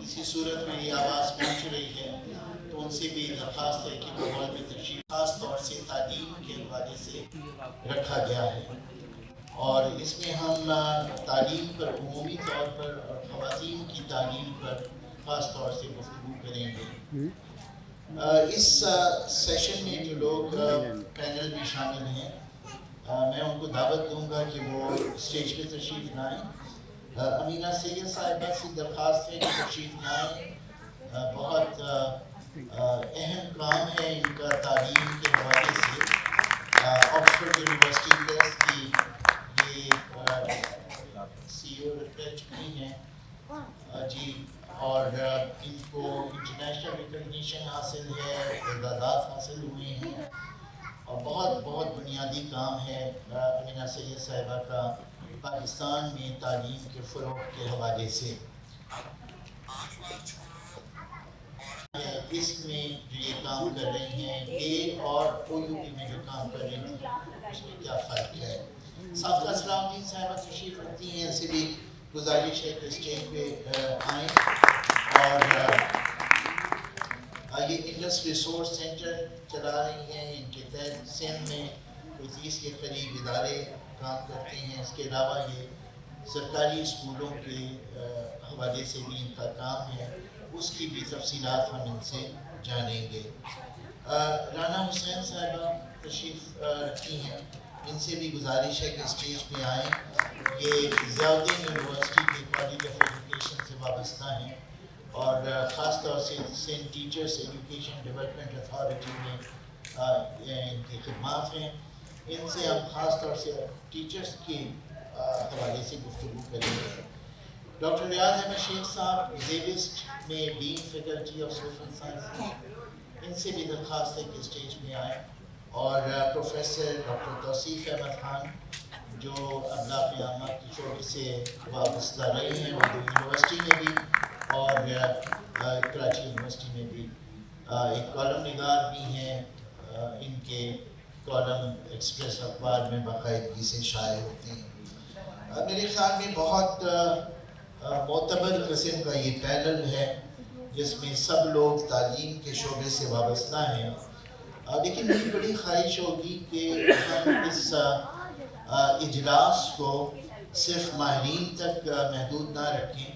کسی صورت میری آواز پہنچ رہی ہے تو ان سے بھی درخواست ہے کہ وہ ہال میں تشریف خاص طور سے تعلیم کے حوالے سے رکھا گیا ہے، اور اس میں ہم تعلیم پر عمومی طور پر اور خواتین کی تعلیم پر خاص طور سے گفتگو کریں گے۔ اس سیشن میں جو لوگ پینل میں شامل ہیں میں ان کو دعوت دوں گا کہ وہ اسٹیج پہ تشریف لائیں۔ امینہ سید صاحبہ سے درخواست ہے کہ تشریف لائیں، بہت اہم کام ہے ان کا تعلیم کے حوالے سے۔ آکسفورڈ یونیورسٹی پریس کی یہ سی او رہ چکی ہیں جی، اور ان کو انٹرنیشنل ریکگنیشن حاصل ہے، اعزازات حاصل ہوئے ہیں، اور بہت بہت بنیادی کام ہے امینہ سید صاحبہ کا پاکستان میں تعلیم کے فروغ کے حوالے سے۔ اس میں جو یہ کام کر رہی ہیں اے اور او یو پی میں جو کام کر رہی تھی اس میں کیا فرق ہے۔ سابقہ اسلام الدین صاحبہ تشریف رکھتی ہیں، ان سے بھی گزارش ہے کہ اسٹیج پہ آئیں، اور یہ انڈس ریسورس سینٹر چلا رہی ہیں، ان کے تحت سندھ میں کوئی 30 کے قریب ادارے کام کرتے ہیں۔ اس کے علاوہ یہ سرکاری اسکولوں کے حوالے سے بھی ان کا کام ہے، اس کی بھی تفصیلات ہم ان سے جانیں گے۔ رانا حسین صاحبہ تشریف رکھی ہیں، ان سے بھی گزارش ہے کہ اسٹیج پہ آئیں۔ یہ ضیاء الدین یونیورسٹی کے کالج آف ایجوکیشن سے وابستہ ہیں، اور خاص طور سے سینٹ ٹیچرس ایجوکیشن ڈیولپمنٹ اتھارٹی میں ان کی خدمات ہیں۔ ان سے ہم خاص طور سے ٹیچرس کے حوالے سے گفتگو کریں گے۔ ڈاکٹر ریاض احمد شیخ صاحب زیوسٹ میں dean faculty of social science ہیں، ان سے بھی درخواست ہے کہ اسٹیج میں آئیں، اور پروفیسر ڈاکٹر توصیف احمد خان جو ابلاغ عامہ کی شعبے سے وابستہ رہے ہیں اردو یونیورسٹی میں بھی اور کراچی یونیورسٹی میں بھی، ایک کالم نگار بھی ہیں، ان کے کالم ایکسپریس اخبار میں باقاعدگی سے شائع ہوتے ہیں۔ میرے خیال میں بہت معتبر قسم کا یہ پینل ہے جس میں سب لوگ تعلیم کے شعبے سے وابستہ ہیں، لیکن میری بڑی خواہش ہوگی کہ ہم اس اجلاس کو صرف ماہرین تک محدود نہ رکھیں،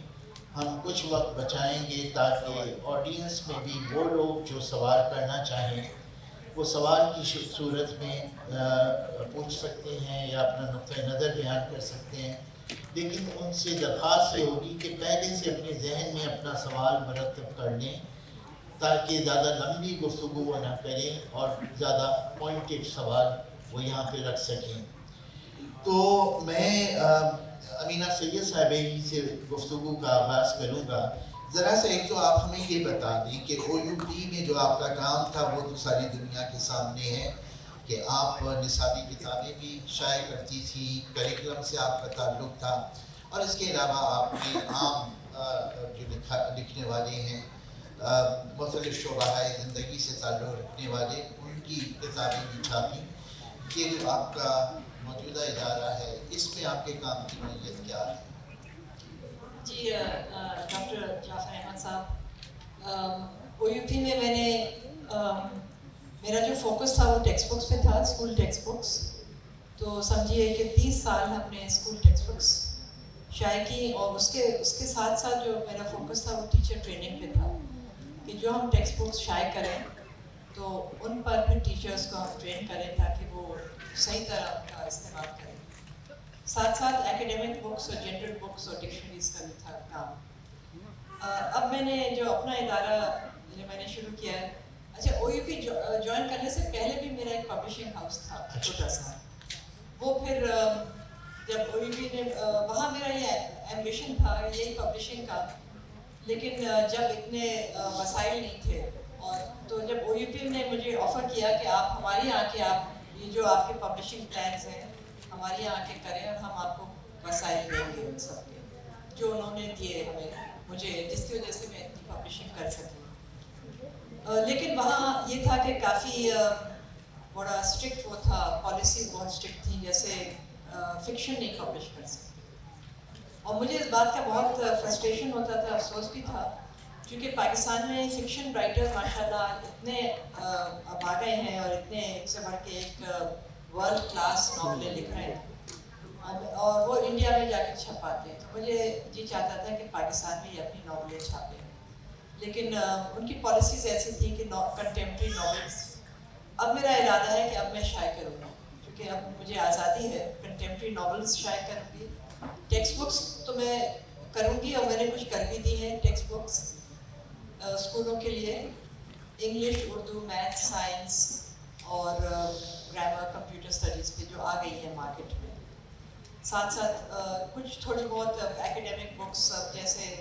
ہم کچھ وقت بچائیں گے تاکہ آڈینس میں بھی وہ لوگ جو سوال کرنا چاہیں وہ سوال کی صورت میں پوچھ سکتے ہیں یا اپنا نقطۂ نظر بیان کر سکتے ہیں، لیکن ان سے درخواست یہ ہوگی کہ پہلے سے اپنے ذہن میں اپنا سوال مرتب کر لیں تاکہ زیادہ لمبی گفتگو وہ نہ کریں اور زیادہ پوائنٹڈ سوال وہ یہاں پہ رکھ سکیں۔ تو میں امینہ سید صاحبہ ہی سے گفتگو کا آغاز کروں گا۔ ذرا سا ایک تو آپ ہمیں یہ بتا دیں کہ او یو پی میں جو آپ کا کام تھا وہ تو ساری دنیا کے سامنے ہے کہ آپ نصابی کتابیں بھی شائع کرتی تھی، کریکلم سے آپ کا تعلق تھا، اور اس کے علاوہ آپ کے عام جو لکھنے والے ہیں مختلف شعبہ زندگی سے تعلق رکھنے والے، ان کی کتابیں بھی چھاپیں۔ یہ جو آپ کا موجودہ ادارہ ہے اس میں آپ کے کام کی نوعیت کیا ہے؟ جی ڈاکٹر جعفر احمد صاحب، او یو پی میں میں نے میرا جو فوکس تھا وہ ٹیکسٹ بکس پہ تھا، اسکول ٹیکسٹ بکس۔ تو سمجھیے کہ 30 سال ہم نے اسکول ٹیکسٹ بکس شائع کی، اور اس کے ساتھ ساتھ جو میرا فوکس تھا وہ ٹیچر ٹریننگ پہ تھا کہ جو ہم ٹیکسٹ بکس شائع کریں تو ان پر پھر ٹیچرس کو ہم ٹرین کریں تاکہ وہ صحیح طرح ان کا استعمال کریں۔ ساتھ ساتھ ایکیڈیمک بکس اور جنرل بکس اور ڈکشنریز کا بھی تھا کام۔ اب میں نے جو اپنا ادارہ جو میں نے شروع کیا ہے، اچھا او یو پی جوائن کرنے سے پہلے بھی میرا ایک پبلشنگ ہاؤس تھا چھوٹا سا، وہ پھر جب او یو پی نے وہاں میرا یہ ایمبیشن تھا یہی پبلشنگ کا، لیکن جب اتنے وسائل نہیں تھے، اور تو جب او یو پی نے مجھے آفر کیا کہ آپ ہمارے یہاں کے آپ یہ جو آپ کے پبلشنگ پلانس ہیں ہمارے یہاں آ کے کریں اور ہم آپ کو وسائل دیں گے ان سب کے، جو انہوں نے دیے ہمیں مجھے، جس کی وجہ سے میں اتنی پبلشنگ کر سکی۔ لیکن وہاں یہ تھا کہ کافی بڑا اسٹرکٹ وہ تھا، پالیسی بہت اسٹرکٹ تھی، جیسے فکشن نہیں پبلش کر سکتے، اور مجھے اس بات کا بہت فرسٹریشن ہوتا تھا، افسوس بھی تھا چونکہ پاکستان میں فکشن رائٹر ماشاءاللہ اتنے اب آ گئے ہیں اور اتنے ایک سے بڑھ کے ایک ورلڈ کلاس ناولیں لکھ رہے ہیں اور وہ انڈیا میں جا کے چھپاتے ہیں. تو مجھے جی چاہتا تھا کہ پاکستان میں یہ اپنی ناولیں چھاپیں, لیکن ان کی پالیسیز ایسی تھیں کہ کنٹمپریری ناولس. اب میرا ارادہ ہے کہ اب میں شائع کروں گی, کیونکہ اب مجھے آزادی ہے, کنٹمپریری ناولس شائع کروں گی. ٹیکسٹ بکس تو میں کروں گی اور میں نے کچھ کر بھی دی ہیں ٹیکسٹ بکس اسکولوں کے لیے, انگلش, اردو, میتھ, سائنس اور گرامر, کمپیوٹر اسٹڈیز پہ جو آ گئی ہے مارکیٹ میں. ساتھ ساتھ کچھ تھوڑی بہت ایکیڈیمک بکس, جیسے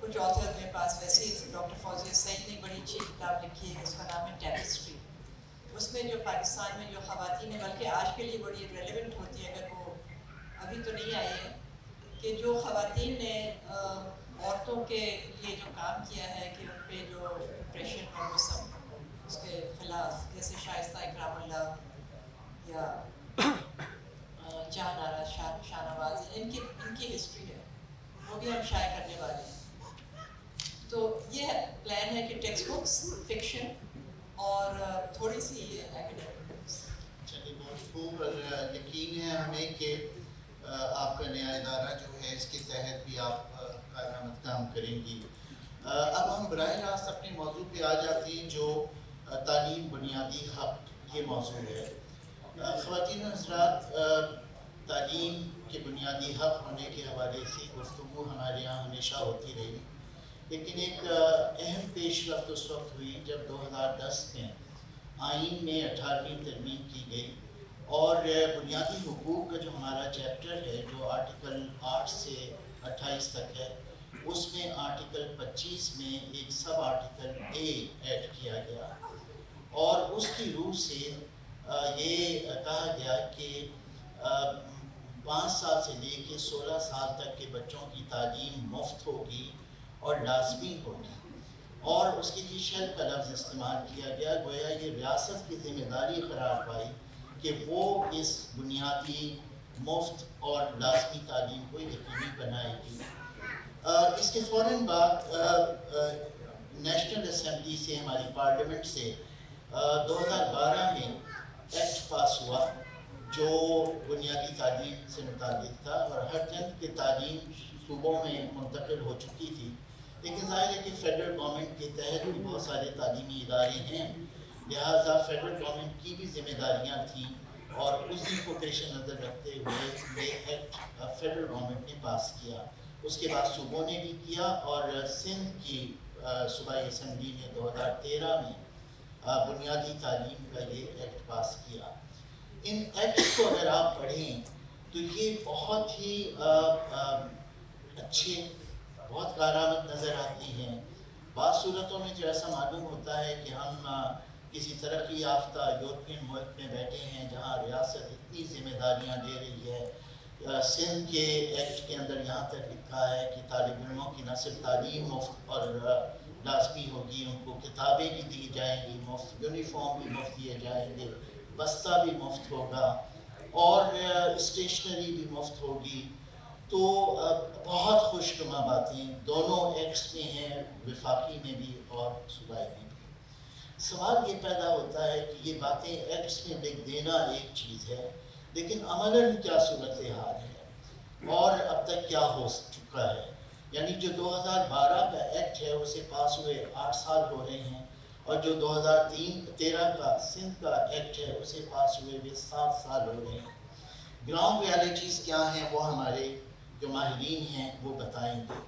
کچھ آتھر میرے پاس ویسے ہی ڈاکٹر فوزیہ سعید نے بڑی اچھی کتاب لکھی ہے, اس کا نام ہے ٹیپسٹری. اس میں جو پاکستان میں جو خواتین ہیں, بلکہ آج کے لیے بڑی ریلیونٹ ہوتی ہے, اگر وہ ابھی تو نہیں آئی ہے, کہ جو خواتین نے عورتوں کے لیے جو کام کیا ہے کہ ان پہ جو ڈپریشن اور وہ سب اس کے خلاف, جیسے شائستہ اکرام اللہ یا جہاں آرا شاہ نواز, ان کی ہسٹری ہے, وہ بھی ہم شائع کرنے والے ہیں. تو یہ پلان ہے کہ ٹیکسٹ بکس, فکشن اور تھوڑی سی ایکیڈیمک بکس. چلیے بہت خوب, اور یقین ہے ہمیں کہ آپ کا نیا ادارہ جو ہے اس کے تحت بھی آپ کارآمد کام کریں گی. اب ہم براہ راست اپنے موضوع پہ آ جاتے ہیں جو تعلیم بنیادی حق, یہ موضوع ہے. خواتین و حضرات, تعلیم کے بنیادی حق ہونے کے حوالے سے گفتگو ہمارے یہاں ہمیشہ ہوتی رہی, لیکن ایک اہم پیش رفت اس وقت ہوئی جب 2010 میں آئین میں 18ویں ترمیم کی گئی, اور بنیادی حقوق کا جو ہمارا چیپٹر ہے, جو آرٹیکل 8 سے 28 تک ہے, اس میں آرٹیکل 25 میں ایک سب آرٹیکل اے ایڈ کیا گیا, اور اس کی روح سے یہ کہا گیا کہ 5 سال سے لے کے 16 سال تک کے بچوں کی تعلیم مفت ہوگی اور لازمی ہوگی, اور اس کے لیے شرط کا لفظ استعمال کیا گیا, گویا یہ ریاست کی ذمہ داری قرار پائی کہ وہ اس بنیادی مفت اور لازمی تعلیم کو یقینی بنائے گی. اس کے فوراً بعد نیشنل اسمبلی سے, ہماری پارلیمنٹ سے 2012 میں ایکٹ پاس ہوا جو بنیادی تعلیم سے متعلق تھا, اور ہر جنگ کی تعلیم صوبوں میں منتقل ہو چکی تھی. لیکن ظاہر ہے کہ فیڈرل گورنمنٹ کے تحت بھی بہت سارے تعلیمی ادارے ہیں, لہٰذا فیڈرل گورنمنٹ کی بھی ذمہ داریاں تھیں, اور اسی کو پیش نظر رکھتے ہوئے یہ ایکٹ فیڈرل گورنمنٹ نے پاس کیا. اس کے بعد صوبوں نے بھی کیا, اور سندھ کی صوبائی اسمبلی نے 2013 میں بنیادی تعلیم کا یہ ایکٹ پاس کیا. ان ایکٹس کو اگر آپ پڑھیں تو یہ بہت ہی اچھے, بہت کارآمد نظر آتی ہیں. بعض صورتوں میں جو ایسا معلوم ہوتا ہے کہ ہم کسی ترقی یافتہ یورپین ملک میں بیٹھے ہیں جہاں ریاست اتنی ذمہ داریاں لے رہی ہے. سندھ کے ایکٹ کے اندر یہاں تک لکھا ہے کہ طالب علموں کی نہ صرف تعلیم مفت اور لازمی ہوگی, ان کو کتابیں بھی دی جائیں گی مفت, یونیفارم بھی مفت دیے جائیں گے, بستہ بھی مفت ہوگا, اور اسٹیشنری بھی مفت ہوگی. تو بہت خوشنما باتیں دونوں ایکٹس میں ہیں, وفاقی میں بھی اور صوبائی میں بھی. سوال یہ پیدا ہوتا ہے کہ یہ باتیں ایکٹس میں لکھ دینا ایک چیز ہے, لیکن عملاً کیا صورتحال ہے اور اب تک کیا ہو چکا ہے. یعنی جو 2012 کا ایکٹ ہے اسے پاس ہوئے 8 سال ہو رہے ہیں, اور جو 2013 کا سندھ کا ایکٹ ہے اسے پاس ہوئے بھی 7 سال ہو رہے ہیں. گراؤنڈ ریالٹیز کیا ہیں وہ ہمارے جو ماہرین ہیں وہ بتائیں گے.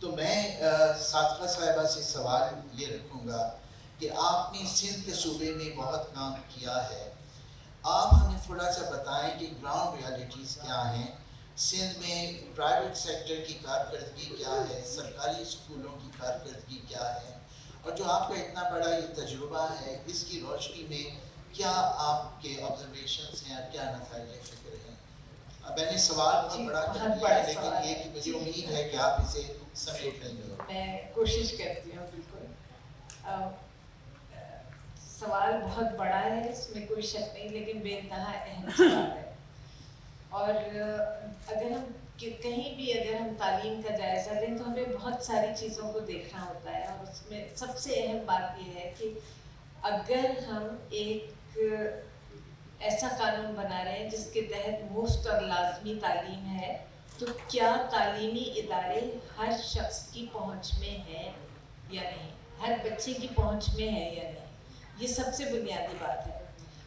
تو میں صادقہ صاحبہ سے سوال یہ رکھوں گا کہ آپ نے سندھ کے صوبے میں بہت کام کیا ہے, آپ ہمیں تھوڑا سا بتائیں کہ گراؤنڈ ریالٹیز کیا ہیں, سندھ میں پرائیویٹ سیکٹر کی کارکردگی کیا ہے, سرکاری اسکولوں کی کارکردگی کیا ہے, اور جو آپ کا اتنا بڑا یہ تجربہ ہے اس کی روشنی میں کیا آپ کے آبزرویشنس ہیں اور کیا نتائج فکر ہیں. میں نے سوال بہت بڑا کر دیا ہے, لیکن یہ کہ مجھے امید ہے کہ آپ اسے سمیٹ لیں گے. میں کوشش کرتی ہوں. بالکل سوال بہت بڑا ہے, اس میں کوئی شک نہیں, لیکن بے انتہا اہم سوال ہے. اور اگر ہم کہ کہیں بھی اگر ہم تعلیم کا جائزہ لیں تو ہمیں بہت ساری چیزوں کو دیکھنا ہوتا ہے، اور اس میں سب سے اہم بات یہ ہے کہ اگر ہم ایک ایسا قانون بنا رہے ہیں جس کے تحت مفت اور لازمی تعلیم ہے، تو کیا تعلیمی ادارے ہر شخص کی پہنچ میں ہیں یا نہیں، ہر بچے کی پہنچ میں ہے یا نہیں، یہ سب سے بنیادی بات ہے۔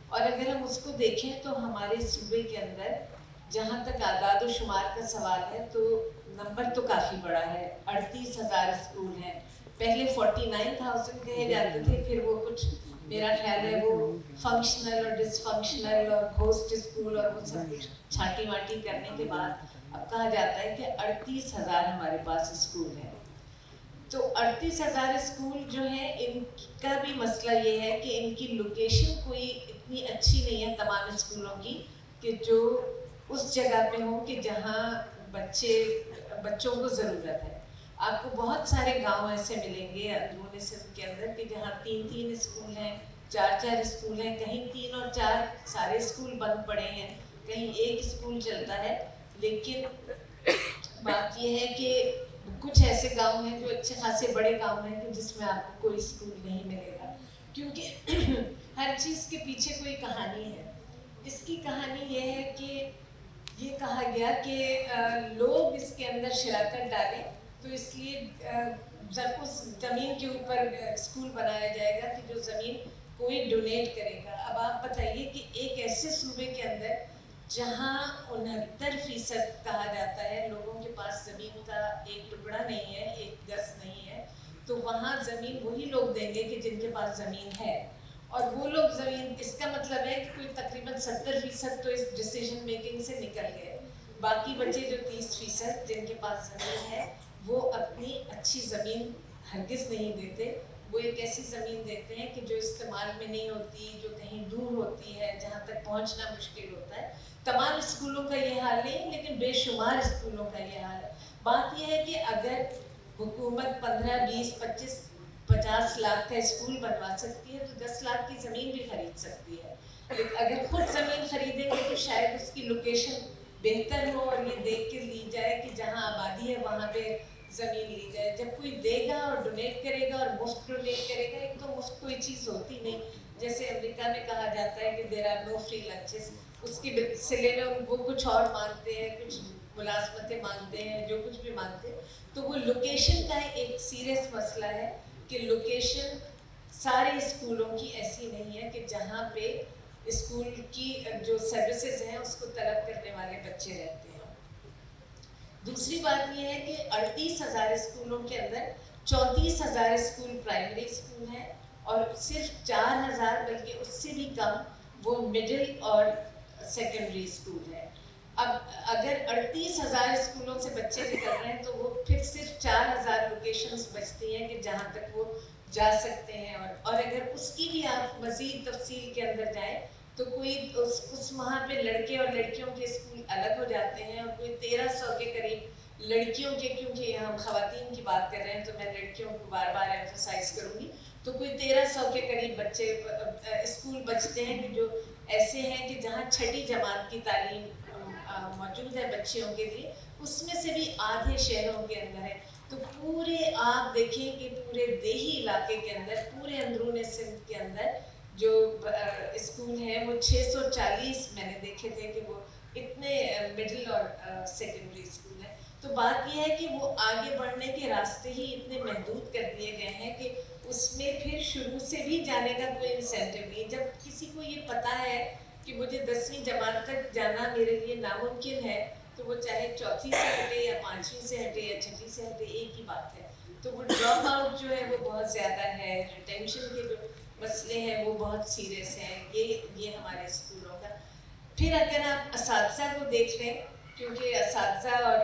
اور اگر ہم اس کو دیکھیں تو ہمارے صوبے کے اندر جہاں تک اعداد و شمار کا سوال ہے تو نمبر تو کافی بڑا ہے، 38,000 اسکول ہیں۔ پہلے 49,000 کہے جاتے تھے، پھر وہ کچھ میرا خیال ہے وہ فنکشنل اور ڈس فنکشنل اور گھوسٹ اسکول اور وہ سب کچھ چھانٹی ماٹی کرنے کے بعد اب کہا جاتا ہے کہ 38,000 ہمارے پاس اسکول ہیں۔ تو 38,000 اسکول جو ہیں، ان کا بھی مسئلہ یہ ہے کہ ان کی لوکیشن کوئی اتنی اچھی نہیں ہے تمام اسکولوں کی کہ جو اس جگہ پہ ہوں کہ جہاں بچوں کو ضرورت ہے۔ آپ کو بہت سارے گاؤں ایسے ملیں گے اندرون سندھ کے اندر کہ جہاں 3 اسکول ہیں، 4 اسکول ہیں، کہیں 3 اور 4 سارے اسکول بند پڑے ہیں، کہیں ایک اسکول چلتا ہے۔ لیکن بات یہ ہے کہ کچھ ایسے گاؤں ہیں جو اچھے خاصے بڑے گاؤں ہیں کہ جس میں آپ کو کوئی اسکول نہیں ملے گا، کیونکہ ہر چیز کے پیچھے کوئی کہانی ہے۔ اس کی کہانی یہ ہے کہ یہ کہا گیا کہ لوگ اس کے اندر شراکت ڈالیں، تو اس لیے اس زمین کے اوپر اسکول بنایا جائے گا کہ جو زمین کوئی ڈونیٹ کرے گا۔ اب آپ بتائیے کہ ایک ایسے صوبے کے اندر جہاں 69% کہا جاتا ہے لوگوں کے پاس زمین کا ایک ٹکڑا نہیں ہے، ایک گز نہیں ہے، تو وہاں زمین وہی لوگ دیں گے کہ جن کے پاس زمین ہے، اور وہ لوگ زمین، اس کا مطلب ہے کہ کوئی تقریباً 70% تو اس ڈیسیژن میکنگ سے نکل گئے۔ باقی بچے جو 30% جن کے پاس زمین ہے، وہ اپنی اچھی زمین ہرگز نہیں دیتے، وہ ایک ایسی زمین دیتے ہیں کہ جو استعمال میں نہیں ہوتی، جو کہیں دور ہوتی ہے، جہاں تک پہنچنا مشکل ہوتا ہے۔ تمام اسکولوں کا یہ حال نہیں، لیکن بے شمار اسکولوں کا یہ حال ہے۔ بات یہ ہے کہ اگر حکومت 15, 20, 25, 50 لاکھ کا اسکول بنوا سکتی ہے تو 10 لاکھ کی زمین بھی خرید سکتی ہے، لیکن اگر خود زمین خریدیں گے تو شاید اس کی لوکیشن بہتر ہو اور یہ دیکھ کے لی جائے کہ جہاں آبادی ہے وہاں پہ زمین لی جائے۔ جب کوئی دے گا اور ڈونیٹ کرے گا اور مفت ڈونیٹ کرے گا، ایک تو مفت کوئی چیز ہوتی نہیں، جیسے امریکہ میں کہا جاتا ہے کہ there are no free lunches, اس کے سلے میں وہ کچھ اور مانگتے ہیں، کچھ ملازمتیں مانگتے ہیں، جو کچھ بھی مانگتے ہیں۔ تو وہ لوکیشن کا ایک سیریس مسئلہ ہے کہ لوکیشن سارے اسکولوں کی ایسی نہیں ہے کہ جہاں پہ اسکول کی جو سروسز ہیں اس کو طلب کرنے والے بچے رہتے ہیں۔ دوسری بات یہ ہے کہ 38,000 اسکولوں کے اندر 34,000 اسکول پرائمری اسکول ہیں، اور صرف 4,000 بلکہ اس سے بھی کم وہ مڈل اور سیکنڈری اسکول ہے۔ اب اگر 38,000 اسکولوں سے بچے نکل رہے ہیں تو وہ پھر صرف 4,000 لوکیشنز بچتی ہیں کہ جہاں تک وہ جا سکتے ہیں، اور اگر اس کی بھی آپ مزید تفصیل کے اندر جائیں تو کوئی اس وہاں پہ لڑکے اور لڑکیوں کے اسکول الگ ہو جاتے ہیں، اور کوئی 1,300 کے قریب لڑکیوں کے، کیونکہ یہاں ہم خواتین کی بات کر رہے ہیں تو میں لڑکیوں کو بار بار ایمفسائز کروں گی، تو کوئی 1,300 کے قریب بچے اسکول بچتے ہیں کہ جو ایسے ہیں کہ جہاں 6ٹھی جماعت کی تعلیم موجود ہے بچیوں کے لیے، اس میں سے بھی آدھے شہروں کے اندر ہے۔ تو پورے آپ دیکھیں کہ پورے دیہی علاقے کے اندر، پورے اندرون سندھ کے اندر جو اسکول ہیں وہ 640 میں نے دیکھے تھے کہ وہ اتنے مڈل اور سیکنڈری اسکول ہیں۔ تو بات یہ ہے کہ وہ آگے بڑھنے کے راستے ہی اتنے محدود کر دیے گئے ہیں کہ اس میں پھر شروع سے بھی جانے کا کوئی انسینٹیو نہیں۔ جب کسی کو یہ پتہ ہے کہ مجھے 10ویں جماعت تک جانا میرے لیے ناممکن ہے، تو وہ چاہے 4تھی سے ہٹے یا 5ویں سے ہٹے یا 6ٹھی سے ہٹے، ایک ہی بات ہے۔ تو وہ ڈراپ آؤٹ جو ہے وہ بہت زیادہ ہے، ریٹینشن کے جو مسئلے ہیں وہ بہت سیریس ہیں، یہ ہمارے اسکولوں کا۔ پھر اگر آپ اساتذہ کو دیکھ لیں، کیونکہ اساتذہ اور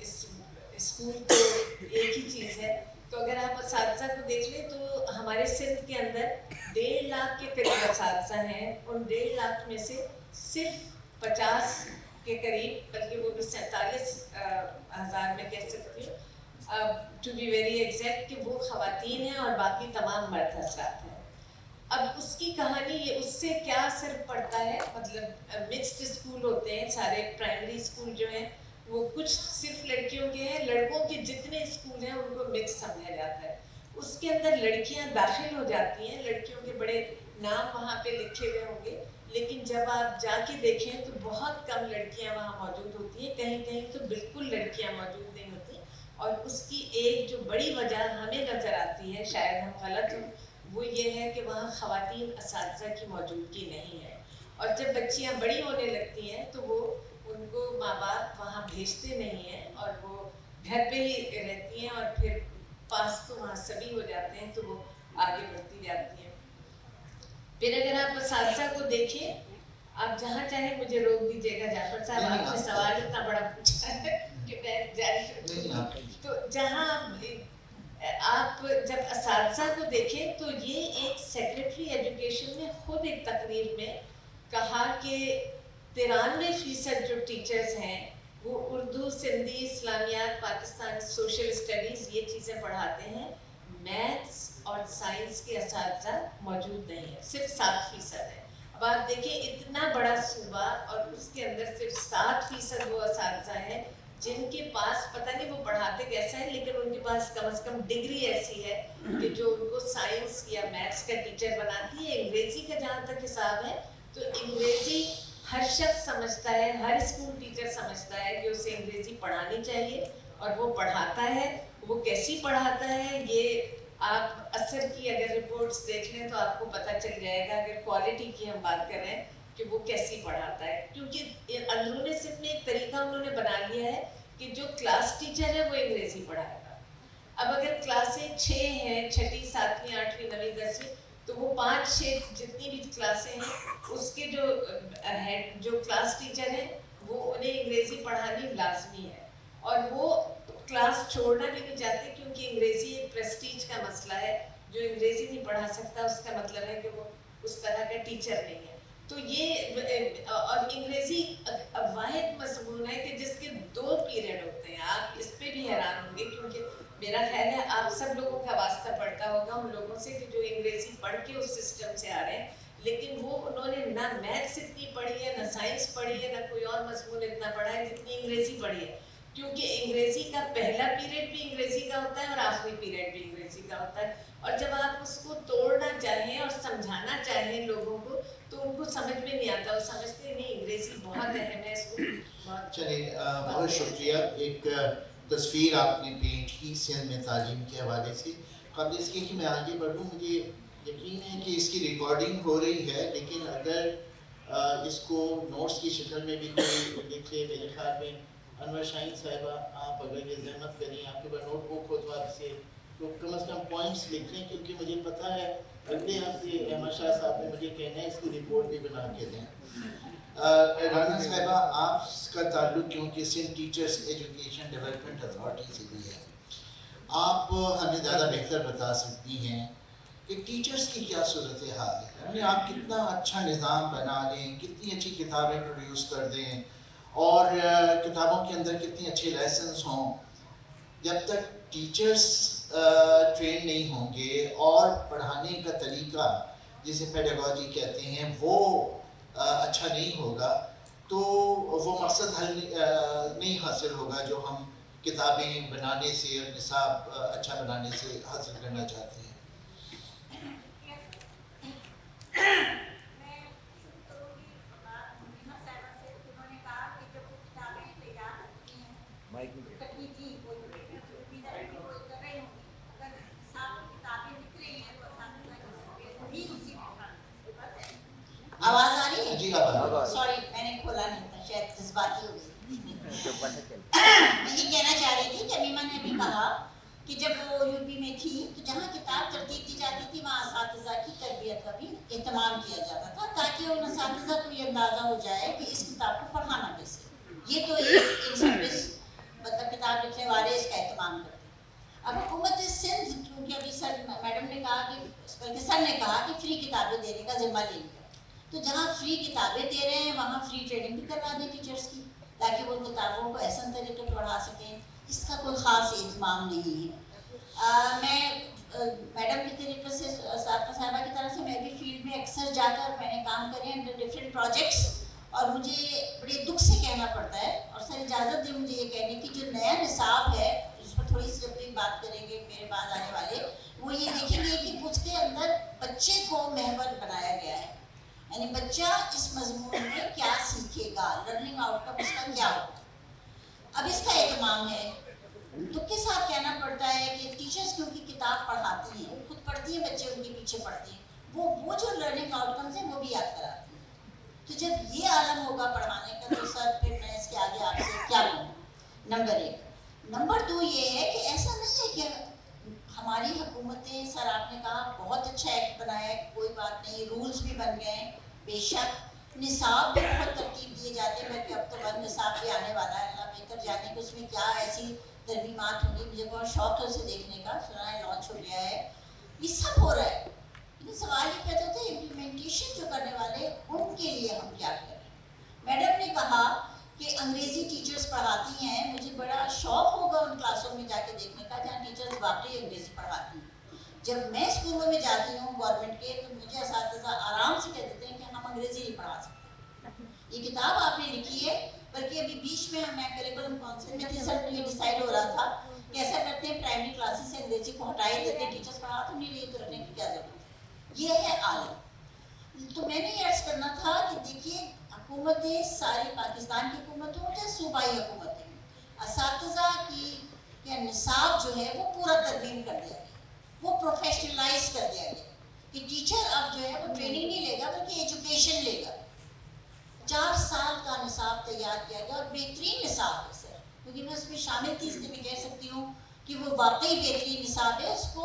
اسکول تو ایک ہی چیز ہے، تو اگر آپ اساتذہ کو دیکھ لیں تو ہمارے سندھ کے اندر 1.5 لاکھ کے قریب اساتذہ ہیں، ان 1.5 لاکھ میں سے صرف 50 کے قریب، بلکہ وہ بھی 47,000 میں کہہ سکتی ہوں ٹو بی ویری ایگزیکٹ، کہ وہ خواتین ہیں اور باقی تمام مرد حضرات ہیں۔ اب اس کی کہانی یہ، اس سے کیا اثر پڑتا ہے، مطلب مکسڈ اسکول ہوتے ہیں سارے، پرائمری اسکول جو ہیں وہ کچھ صرف لڑکیوں کے ہیں, لڑکوں کے جتنے اسکول ہیں ان کو مکس سمجھا جاتا ہے. اس کے اندر لڑکیاں داخل ہو جاتی ہیں, لڑکیوں کے بڑے نام وہاں پہ لکھے ہوئے ہوں گے, لیکن جب آپ جا کے دیکھیں تو بہت کم لڑکیاں وہاں موجود ہوتی ہیں, کہیں کہیں تو بالکل لڑکیاں موجود نہیں ہوتی. اور اس کی ایک جو بڑی وجہ ہمیں نظر آتی ہے, شاید ہم غلط ہوں, وہ یہ ہے کہ وہاں خواتین اساتذہ کی موجودگی نہیں ہے. اور جب بچیاں بڑی ہونے لگتی ہیں تو وہ ان کو ماں باپ وہاں بھیجتے نہیں ہیں, اور وہ گھر پہ ہی رہتی ہیں, اور پھر پاس تو وہاں سبھی ہو جاتے ہیں تو وہ آگے بڑھتی جاتی ہیں. پھر اگر آپ اساتذہ کو دیکھیں, آپ جہاں چاہیں مجھے روک دیجیے گا جعفر صاحب, آپ نے سوال اتنا بڑا پوچھا ہے کہ میں جاری. تو جہاں آپ جب اساتذہ کو دیکھیں تو یہ ایک سیکریٹری ایجوکیشن نے خود ایک تقریر میں کہا کہ 93% جو ٹیچرز ہیں وہ اردو, سندھی, اسلامیات, پاکستانی سوشل اسٹڈیز یہ چیزیں پڑھاتے ہیں. میتھس اور سائنس کے اساتذہ موجود نہیں ہیں, صرف 7% ہیں. اب آپ دیکھیں اتنا بڑا صوبہ اور اس کے اندر صرف 7% وہ اساتذہ ہیں جن کے پاس پتہ نہیں وہ پڑھاتے کیسا ہے, لیکن ان کے پاس کم از کم ڈگری ایسی ہے کہ جو ان کو سائنس یا میتھس کا ٹیچر بناتی ہے. انگریزی کا جہاں تک حساب ہے تو انگریزی ہر شخص سمجھتا ہے, ہر اسکول ٹیچر سمجھتا ہے کہ اسے انگریزی پڑھانی چاہیے, اور وہ پڑھاتا ہے. وہ کیسی پڑھاتا ہے یہ آپ اثر کی اگر رپورٹس دیکھ لیں تو آپ کو پتہ چل جائے گا. اگر کوالٹی کی ہم بات کریں کہ وہ کیسی پڑھاتا ہے, کیونکہ اندرون صرف میں ایک طریقہ انہوں نے بنا لیا ہے کہ جو کلاس ٹیچر ہے وہ انگریزی پڑھائے گا. اب اگر کلاسیں 6 ہیں, 6ٹھی, 7ویں, 8ویں, 9ویں, 10ویں, تو وہ 5-6 جتنی بھی کلاسیں ہیں اس کے جو کلاس ٹیچر ہیں وہ انہیں انگریزی پڑھانی لازمی ہے. اور وہ کلاس چھوڑنا بھی نہیں چاہتے کیونکہ انگریزی ایک پریسٹیج کا مسئلہ ہے. جو انگریزی نہیں پڑھا سکتا اس کا مطلب ہے کہ وہ اس طرح کا ٹیچر نہیں ہے. تو یہ اور انگریزی واحد مضمون ہے کہ جس کے 2 پیریڈ ہوتے ہیں. آپ اس پہ بھی حیران ہوں گے کیونکہ میرا خیال ہے آپ سب لوگوں کا واسطہ پڑتا ہوگا ان لوگوں سے کہ جو انگریزی پڑھ کے اس سسٹم سے آ رہے ہیں, لیکن وہ انہوں نے نہ میتھس اتنی پڑھی ہے, نہ سائنس پڑھی ہے, نہ کوئی اور مضمون اتنا پڑھا ہے جتنی انگریزی پڑھی ہے. کیونکہ انگریزی کا پہلا پیریڈ بھی انگریزی کا ہوتا ہے اور آخری پیریڈ بھی انگریزی کا ہوتا ہے. اور جب آپ اس کو توڑنا چاہیں اور سمجھانا چاہیں لوگوں کو تو ان کو سمجھ میں نہیں آتا, وہ سمجھتے نہیں انگریزی بہت اہم ہے, اس کو بہت. چلیے بہت شکریہ. ایک تصویر آپ نے پینٹ کی سندھ میں تعلیم کے حوالے سے. قبل اس کے کہ میں آگے بڑھوں, مجھے یقین ہے کہ اس کی ریکارڈنگ ہو رہی ہے, لیکن اگر اس کو نوٹس کی شکل میں بھی کوئی لکھ لے, میرے خیال میں انور شاہین صاحبہ آپ اگر یہ زحمت کریں, آپ کے پاس نوٹ بک ہو تو آپ سے تو کم از کم پوائنٹس لکھ لیں, کیونکہ مجھے پتہ ہے اگلے ہفتے احمد شاہ صاحب نے مجھے کہنا ہے اس کی رپورٹ بھی بنا کے دیں. رانا صاحبہ آپ کا تعلق کیونکہ Sindh teachers education development authority سے بھی ہے, آپ ہمیں زیادہ بہتر بتا سکتی ہیں کہ ٹیچرز کی کیا صورت حال ہے. یعنی آپ کتنا اچھا نظام بنا لیں, کتنی اچھی کتابیں پروڈیوس کر دیں, اور کتابوں کے اندر کتنے اچھے لیسنس ہوں, جب تک ٹیچرز ٹرین نہیں ہوں گے اور پڑھانے کا طریقہ جسے پیڈاگوجی کہتے ہیں وہ اچھا نہیں ہوگا تو وہ مقصد حل نہیں حاصل ہوگا جو ہم کتابیں بنانے سے اور نصاب اچھا بنانے سے حاصل کرنا چاہتے ہیں. آواز آ رہی ہے؟ جی آواز. سوری میں نے کھولا نہیں تھا, شاید جذباتی ہو گئی. میں یہ کہنا چاہ رہی تھی کہ امیمہ نے بھی کہا کہ جب وہ یو پی میں تھی تو جہاں کتاب ترتیب دی جاتی تھی وہاں اساتذہ کی تربیت کا بھی اہتمام کیا جاتا تھا تاکہ ان اساتذہ کو یہ اندازہ ہو جائے کہ اس کتاب کو پڑھانا کیسے. یہ تو ایک سروس مطلب کتاب لکھنے والے اس کا اہتمام کرتے. اب حکومت سندھ کیونکہ ابھی سر میڈم نے کہا کہ بلکہ سر نے کہا کہ فری کتابیں دینے کا ذمہ لے لیا, تو جہاں فری کتابیں دے رہے ہیں وہاں فری ٹریننگ بھی کروا دیں ٹیچرس کی تاکہ وہ کتابوں کو احسن طریقے سے پڑھا سکیں. اس کا کوئی خاص اہتمام نہیں ہے. میں میڈم کی طریقے سے صاحبہ کی طرف سے میں بھی فیلڈ میں اکثر جا کر میں نے کام کرے ہیں ڈفرینٹ پروجیکٹس, और मुझे बड़े दुख से कहना पड़ता है, और सर इजाज़त दें मुझे ये कहने की, जो नया निसाब है उस पर थोड़ी सी जब भी बात करेंगे मेरे बाद आने वाले, वो ये देखेंगे कि उसके अंदर बच्चे को महवर बनाया गया है, यानी बच्चा इस मजमून में क्या सीखेगा, लर्निंग आउटकम उसका क्या होगा। अब इसका एहतमाम है, दुख के साथ कहना पड़ता है कि टीचर्स क्योंकि किताब पढ़ाती हैं, खुद पढ़ती हैं, बच्चे उनके पीछे पढ़ते हैं, वो जो लर्निंग आउटकम्स हैं वो भी याद कराती हैं। तो जब ये आलम होगा पढ़ाने का, तो सर फिर मैं इसके आगे आपसे क्या बोलूँ। नंबर 1। नंबर 2 ये है कि ऐसा नहीं है कि हमारी हुकूमतें, सर आपने कहा बहुत अच्छा एक्ट बनाया है, कोई बात नहीं, रूल्स भी बन गए हैं, बेशक निसाब भी बहुत तरतीब दिए जाते हैं, बल्कि अब तो वन निसाब भी आने वाला है, अल्लाह बेहतर जाने कि उसमें क्या ऐसी तरमीमात होंगी। मुझे बहुत शौक है उसे देखने का, सुना है लॉन्च हो गया है, ये सब हो रहा है। लेकिन सवाल ये पैदा होता है इम्प्लीमेंटेशन जो करने वाले उनके लिए हम क्या करें। मैडम ने कहा कि अंग्रेजी टीचर्स पढ़ाती हैं, मुझे बड़ा शौक होगा उन क्लासों में जाके देखने का जहाँ टीचर्स वाकई अंग्रेजी पढ़ाती हैं। जब मैं स्कूलों में जाती हूँ गवर्नमेंट के, तो मुझे असातिज़ा आराम से कह देते हैं कि हम अंग्रेजी नहीं पढ़ा सकते, ये किताब आपने लिखी है, बल्कि अभी बीच में मैं करिकुलम काउंसिल में थी सर, ये डिसाइड हो रहा था कि ऐसा करते हैं प्राइमरी क्लासेस से अंग्रेजी को हटाई देते हैं, टीचर्स पढ़ा तो नहीं रही, तो रखने की क्या जरूरत है। ये है आलम। तो मैंने ये अर्ज करना था कि देखिए हुकूमतें, सारी पाकिस्तान की हुकूमत हो चाहे सूबाई हुकूमतें, असातिज़ा की या निसाब जो है वो पूरा तरमीम कर दिया गया, वो प्रोफेशनलाइज कर दिया गया कि टीचर अब जो है वो ट्रेनिंग नहीं लेगा बल्कि एजुकेशन लेगा। 4 साल का निसाब तैयार किया गया, और बेहतरीन निसाब है सर, क्योंकि मैं उसमें शामिल थी, इसलिए मैं कह सकती हूँ कि वो वाकई बेहतरीन निसाब है। उसको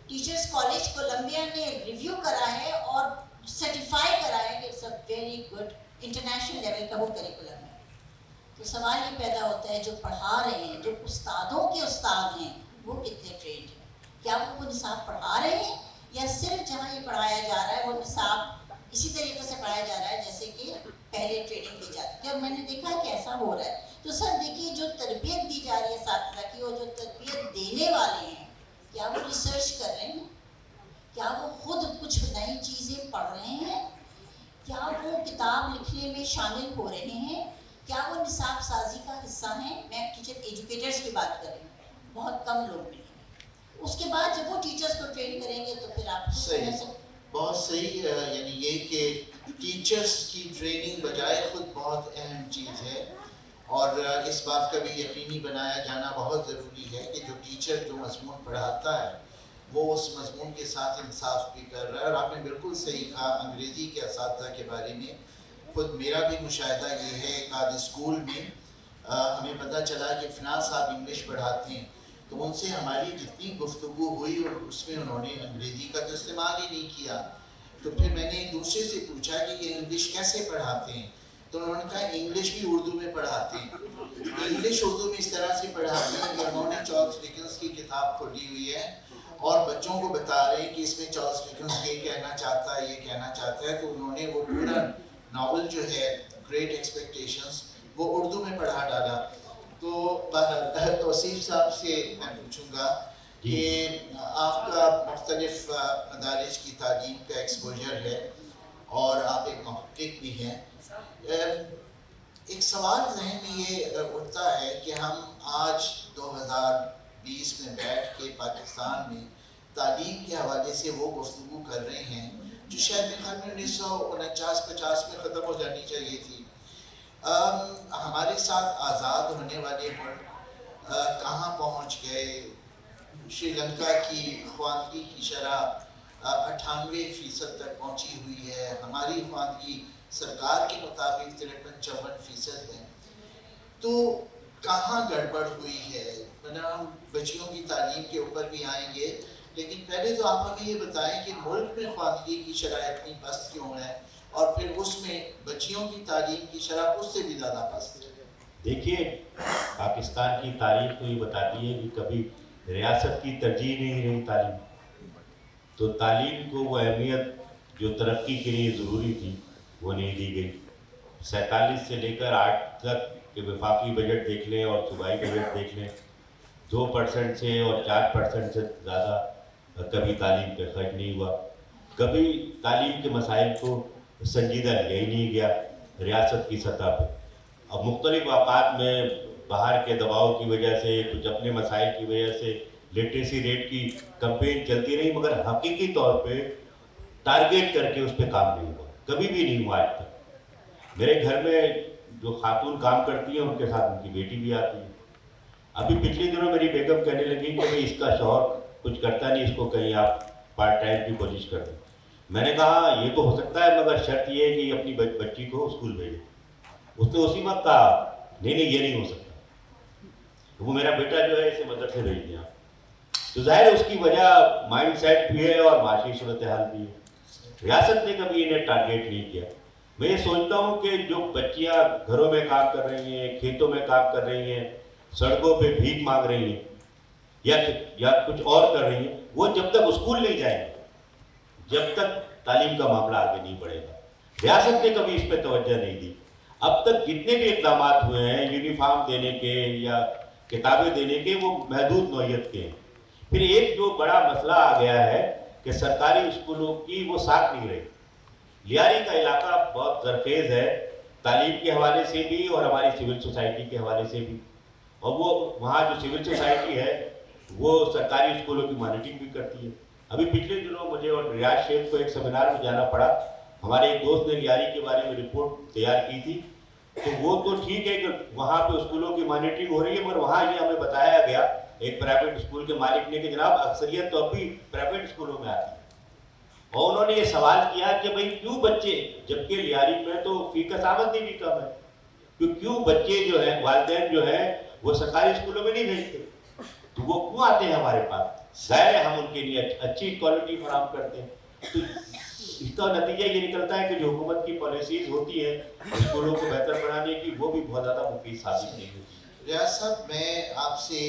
टीचर्स कॉलेज कोलंबिया ने रिव्यू करा है और सर्टिफाई करा है कि it's a very good international level का वो करिकुलम है। तो सवाल ये पैदा होता है, जो पढ़ा रहे हैं, जो उस्तादों के उस्ताद हैं, वो कितने ट्रेंड हैं, क्या वो निसाब पढ़ा रहे हैं, या सिर्फ जहाँ ये पढ़ाया जा रहा है वो निसाब इसी तरीके से पढ़ाया जा रहा है जैसे कि पहले ट्रेनिंग दी जाती है। और मैंने देखा है कि ऐसा हो रहा है। तो सर देखिए, जो तरबियत दी जा रही है साथिया की, और जो तरबियत देने वाले हैं, क्या वो रिसर्च कर रहे हैं, क्या वो खुद कुछ नई चीज़ें पढ़ रहे हैं, क्या वो किताब लिखने में शामिल हो रहे हैं, क्या वो निसाब साजी का हिस्सा हैं। मैं टीचर एजुकेटर्स की बात कर रही हूँ, बहुत कम लोग मिलेंगे। उसके बाद जब वो टीचर्स को ट्रेन करेंगे तो फिर आप बहुत सही, यानी ये कि टीचर्स की ट्रेनिंग बजाय खुद बहुत अहम चीज़ है, और इस बात का भी यकीनी बनाया जाना बहुत ज़रूरी है कि जो टीचर जो मजमून पढ़ाता है वो उस मजमून के साथ इंसाफ भी कर रहा है। और आपने बिल्कुल सही कहा, अंग्रेज़ी के असातिज़ा के बारे में खुद मेरा भी मुशाहिदा ये है। एक आध स्कूल में हमें पता चला कि फ़लाँ साहब इंग्लिश पढ़ाते हैं, तो उनसे हमारी जितनी गुफ्तगू हुई और उसमें उन्होंने अंग्रेज़ी का तो इस्तेमाल ही नहीं किया। तो फिर मैंने एक दूसरे से पूछा कि ये इंग्लिश कैसे पढ़ाते हैं, तो उन्होंने कहा इंग्लिश भी उर्दू में पढ़ाते हैं। इंग्लिश उर्दू में इस तरह से पढ़ाते हैं कि उन्होंने चार्ल्स डिकेंस की किताब खोली हुई है और बच्चों को बता रहे हैं कि इसमें चार्ल्स डिकेंस ये कहना चाहता है, ये कहना चाहता है। तो उन्होंने वो पूरा नावल जो है ग्रेट एक्सपेक्टेशंस वो उर्दू में पढ़ा डाला। तो तौसीफ साहब से मैं पूछूंगा कि आपका मुख्तलिफ मदारिज की तालीम का एक्सपोजर है और आप एक मुहक्किक भी हैं। एक सवाल जहन में ये उठता है कि हम आज 2020 में बैठ के पाकिस्तान में तालीम के हवाले से वो गुफ्तगू कर रहे हैं जो शायद मेरे ख्याल में 1949-50 में ख़त्म हो जानी चाहिए थी। हमारे साथ आज़ाद होने वाले मुल्क कहाँ पहुँच गए। श्रीलंका की ख्वानगी की शरह 98% तक पहुँची हुई है, हमारी ख्वानगी सरकार के मुताबिक 53-54% है। तो कहाँ गड़बड़ हुई है। मतलब हम बच्चियों की तालीम के ऊपर भी आएंगे, लेकिन पहले तो आप हमें ये बताएं कि मुल्क में ख्वानगी की शरह इतनी पस्त क्यों है, और फिर उसमें बच्चियों की तालीम की शरह उससे भी ज़्यादा पस्त है। देखिए, पाकिस्तान की तारीख तो ये बताती है कि कभी रियासत की तरजीह नहीं रही तालीम। तो तालीम को वो अहमियत जो तरक्की के लिए ज़रूरी थी वो नहीं दी गई। 47 से लेकर 8 तक के वफाकी बजट देख लें और सूबाई बजट देख लें, 2% से और 4% से ज़्यादा कभी तालीम पे खर्च नहीं हुआ। कभी तालीम के मसाइल को संजीदा लिया ही नहीं गया। रियासत की सतह पे। अब मुख्तलिफ औकात में बाहर के दबाव की वजह से, कुछ अपने मसाइल की वजह से लिटरेसी रेट की कंपेन चलती रही, मगर हकीकी तौर पे टारगेट करके उस पर काम नहीं हुआ, कभी भी नहीं हुआ आज तक। मेरे घर में जो खातून काम करती हैं उनके साथ उनकी बेटी भी आती है। अभी पिछले दिनों मेरी बेगम कहने लगी कि भाई इसका शौहर कुछ करता नहीं, इसको कहीं आप पार्ट टाइम की कोशिश कर दें। मैंने कहा ये तो हो सकता है, मगर शर्त ये है कि अपनी बच्ची को स्कूल भेजें। उसने उसी वक्त कहा नहीं नहीं ये नहीं हो सकता, वो मेरा बेटा जो है इसे मदरसे भेज दिया। तो जाहिर है उसकी वजह माइंड सेट भी है और माशी सूरत हाल भी है। रियासत ने कभी इन्हें टारगेट नहीं किया। मैं ये सोचता हूँ कि जो बच्चियाँ घरों में काम कर रही हैं, खेतों में काम कर रही हैं, सड़कों पे भीख मांग रही हैं या कुछ और कर रही हैं, वो जब तक स्कूल नहीं जाएंगे, जब तक तालीम का मामला आगे नहीं बढ़ेगा। रियासत ने कभी इस पर तवज्जो नहीं दी। अब तक जितने भी इकदाम हुए हैं यूनिफॉर्म देने के या किताबें देने के, वो महदूद नौयत के हैं। फिर एक जो बड़ा मसला आ गया है कि सरकारी स्कूलों की वो साख नहीं रही। लियारी का इलाका बहुत जरखेज है, तालीम के हवाले से भी और हमारी सिविल सोसाइटी के हवाले से भी। और वो वहाँ जो सिविल सोसाइटी है वो सरकारी स्कूलों की मॉनिटरिंग भी करती है। अभी पिछले दिनों मुझे और रियाज शेख को एक सेमिनार में जाना पड़ा। हमारे एक दोस्त ने लियारी के बारे में रिपोर्ट तैयार की थी। तो वो तो ठीक है कि वहाँ पे स्कूलों की मॉनिटरिंग हो रही है, मगर वहाँ ये हमें बताया गया एक प्राइवेट स्कूल के मालिक ने कि जनाब अक्सरियत तो अभी प्राइवेट स्कूलों में आती है। और उन्होंने ये सवाल किया कि भाई क्यों बच्चे, जबकि लियारी में तो फी का आमदनी भी कम है, तो क्यों बच्चे जो है वालिदैन जो है वो सरकारी स्कूलों में नहीं भेजते, तो वो क्यों आते हैं हमारे पास? जाहिर है हम उनके लिए अच्छी क्वालिटी फराहम करते हैं। तो इसका नतीजा ये निकलता है कि जो हुकूमत की पॉलिसीज होती है स्कूलों को बेहतर बनाने की, वो भी बहुत ज़्यादा मुफीद साबित नहीं होती। रियाज साहब, मैं आपसे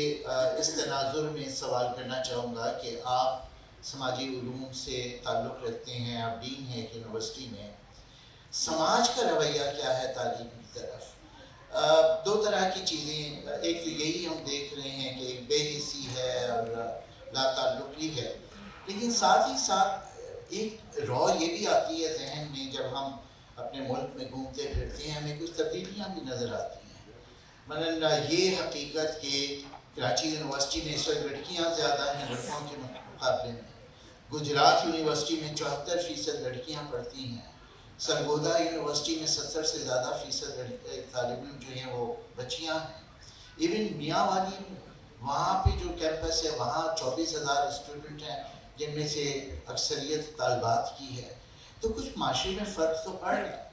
इस तनाजुर में सवाल करना चाहूँगा कि आप समाजी उलूम से ताल्लुक़ रखते हैं, आप डीन हैं एक यूनिवर्सिटी में। समाज का रवैया क्या है तालीम की तरफ? दो तरह की चीज़ें, एक तो यही हम देख रहे हैं कि एक बेहिसी है और लाताल्लुक़ी है, लेकिन साथ ही साथ एक रॉ ये भी आती है जहन में जब हम अपने मुल्क में घूमते फिरते हैं, हमें कुछ तब्दीलियाँ भी नज़र आती हैं। मतलब ये हकीकत कि कराची यूनिवर्सिटी में इस वक्त लड़कियाँ ज़्यादा हैं लड़कों के मुकाबले में। गुजरात यूनिवर्सिटी में 74% लड़कियाँ पढ़ती हैं। सरगोदा यूनिवर्सिटी में 70 से ज़्यादा फ़ीसद तालिब इल्म जो हैं वो बच्चियाँ हैं। इवन मियाँ वाली वहाँ पे जो कैंपस है वहाँ 24,000 स्टूडेंट हैं, जिनमें से अक्सरियत तालबात की है। तो कुछ माशरे में फ़र्क तो पड़ रहा है।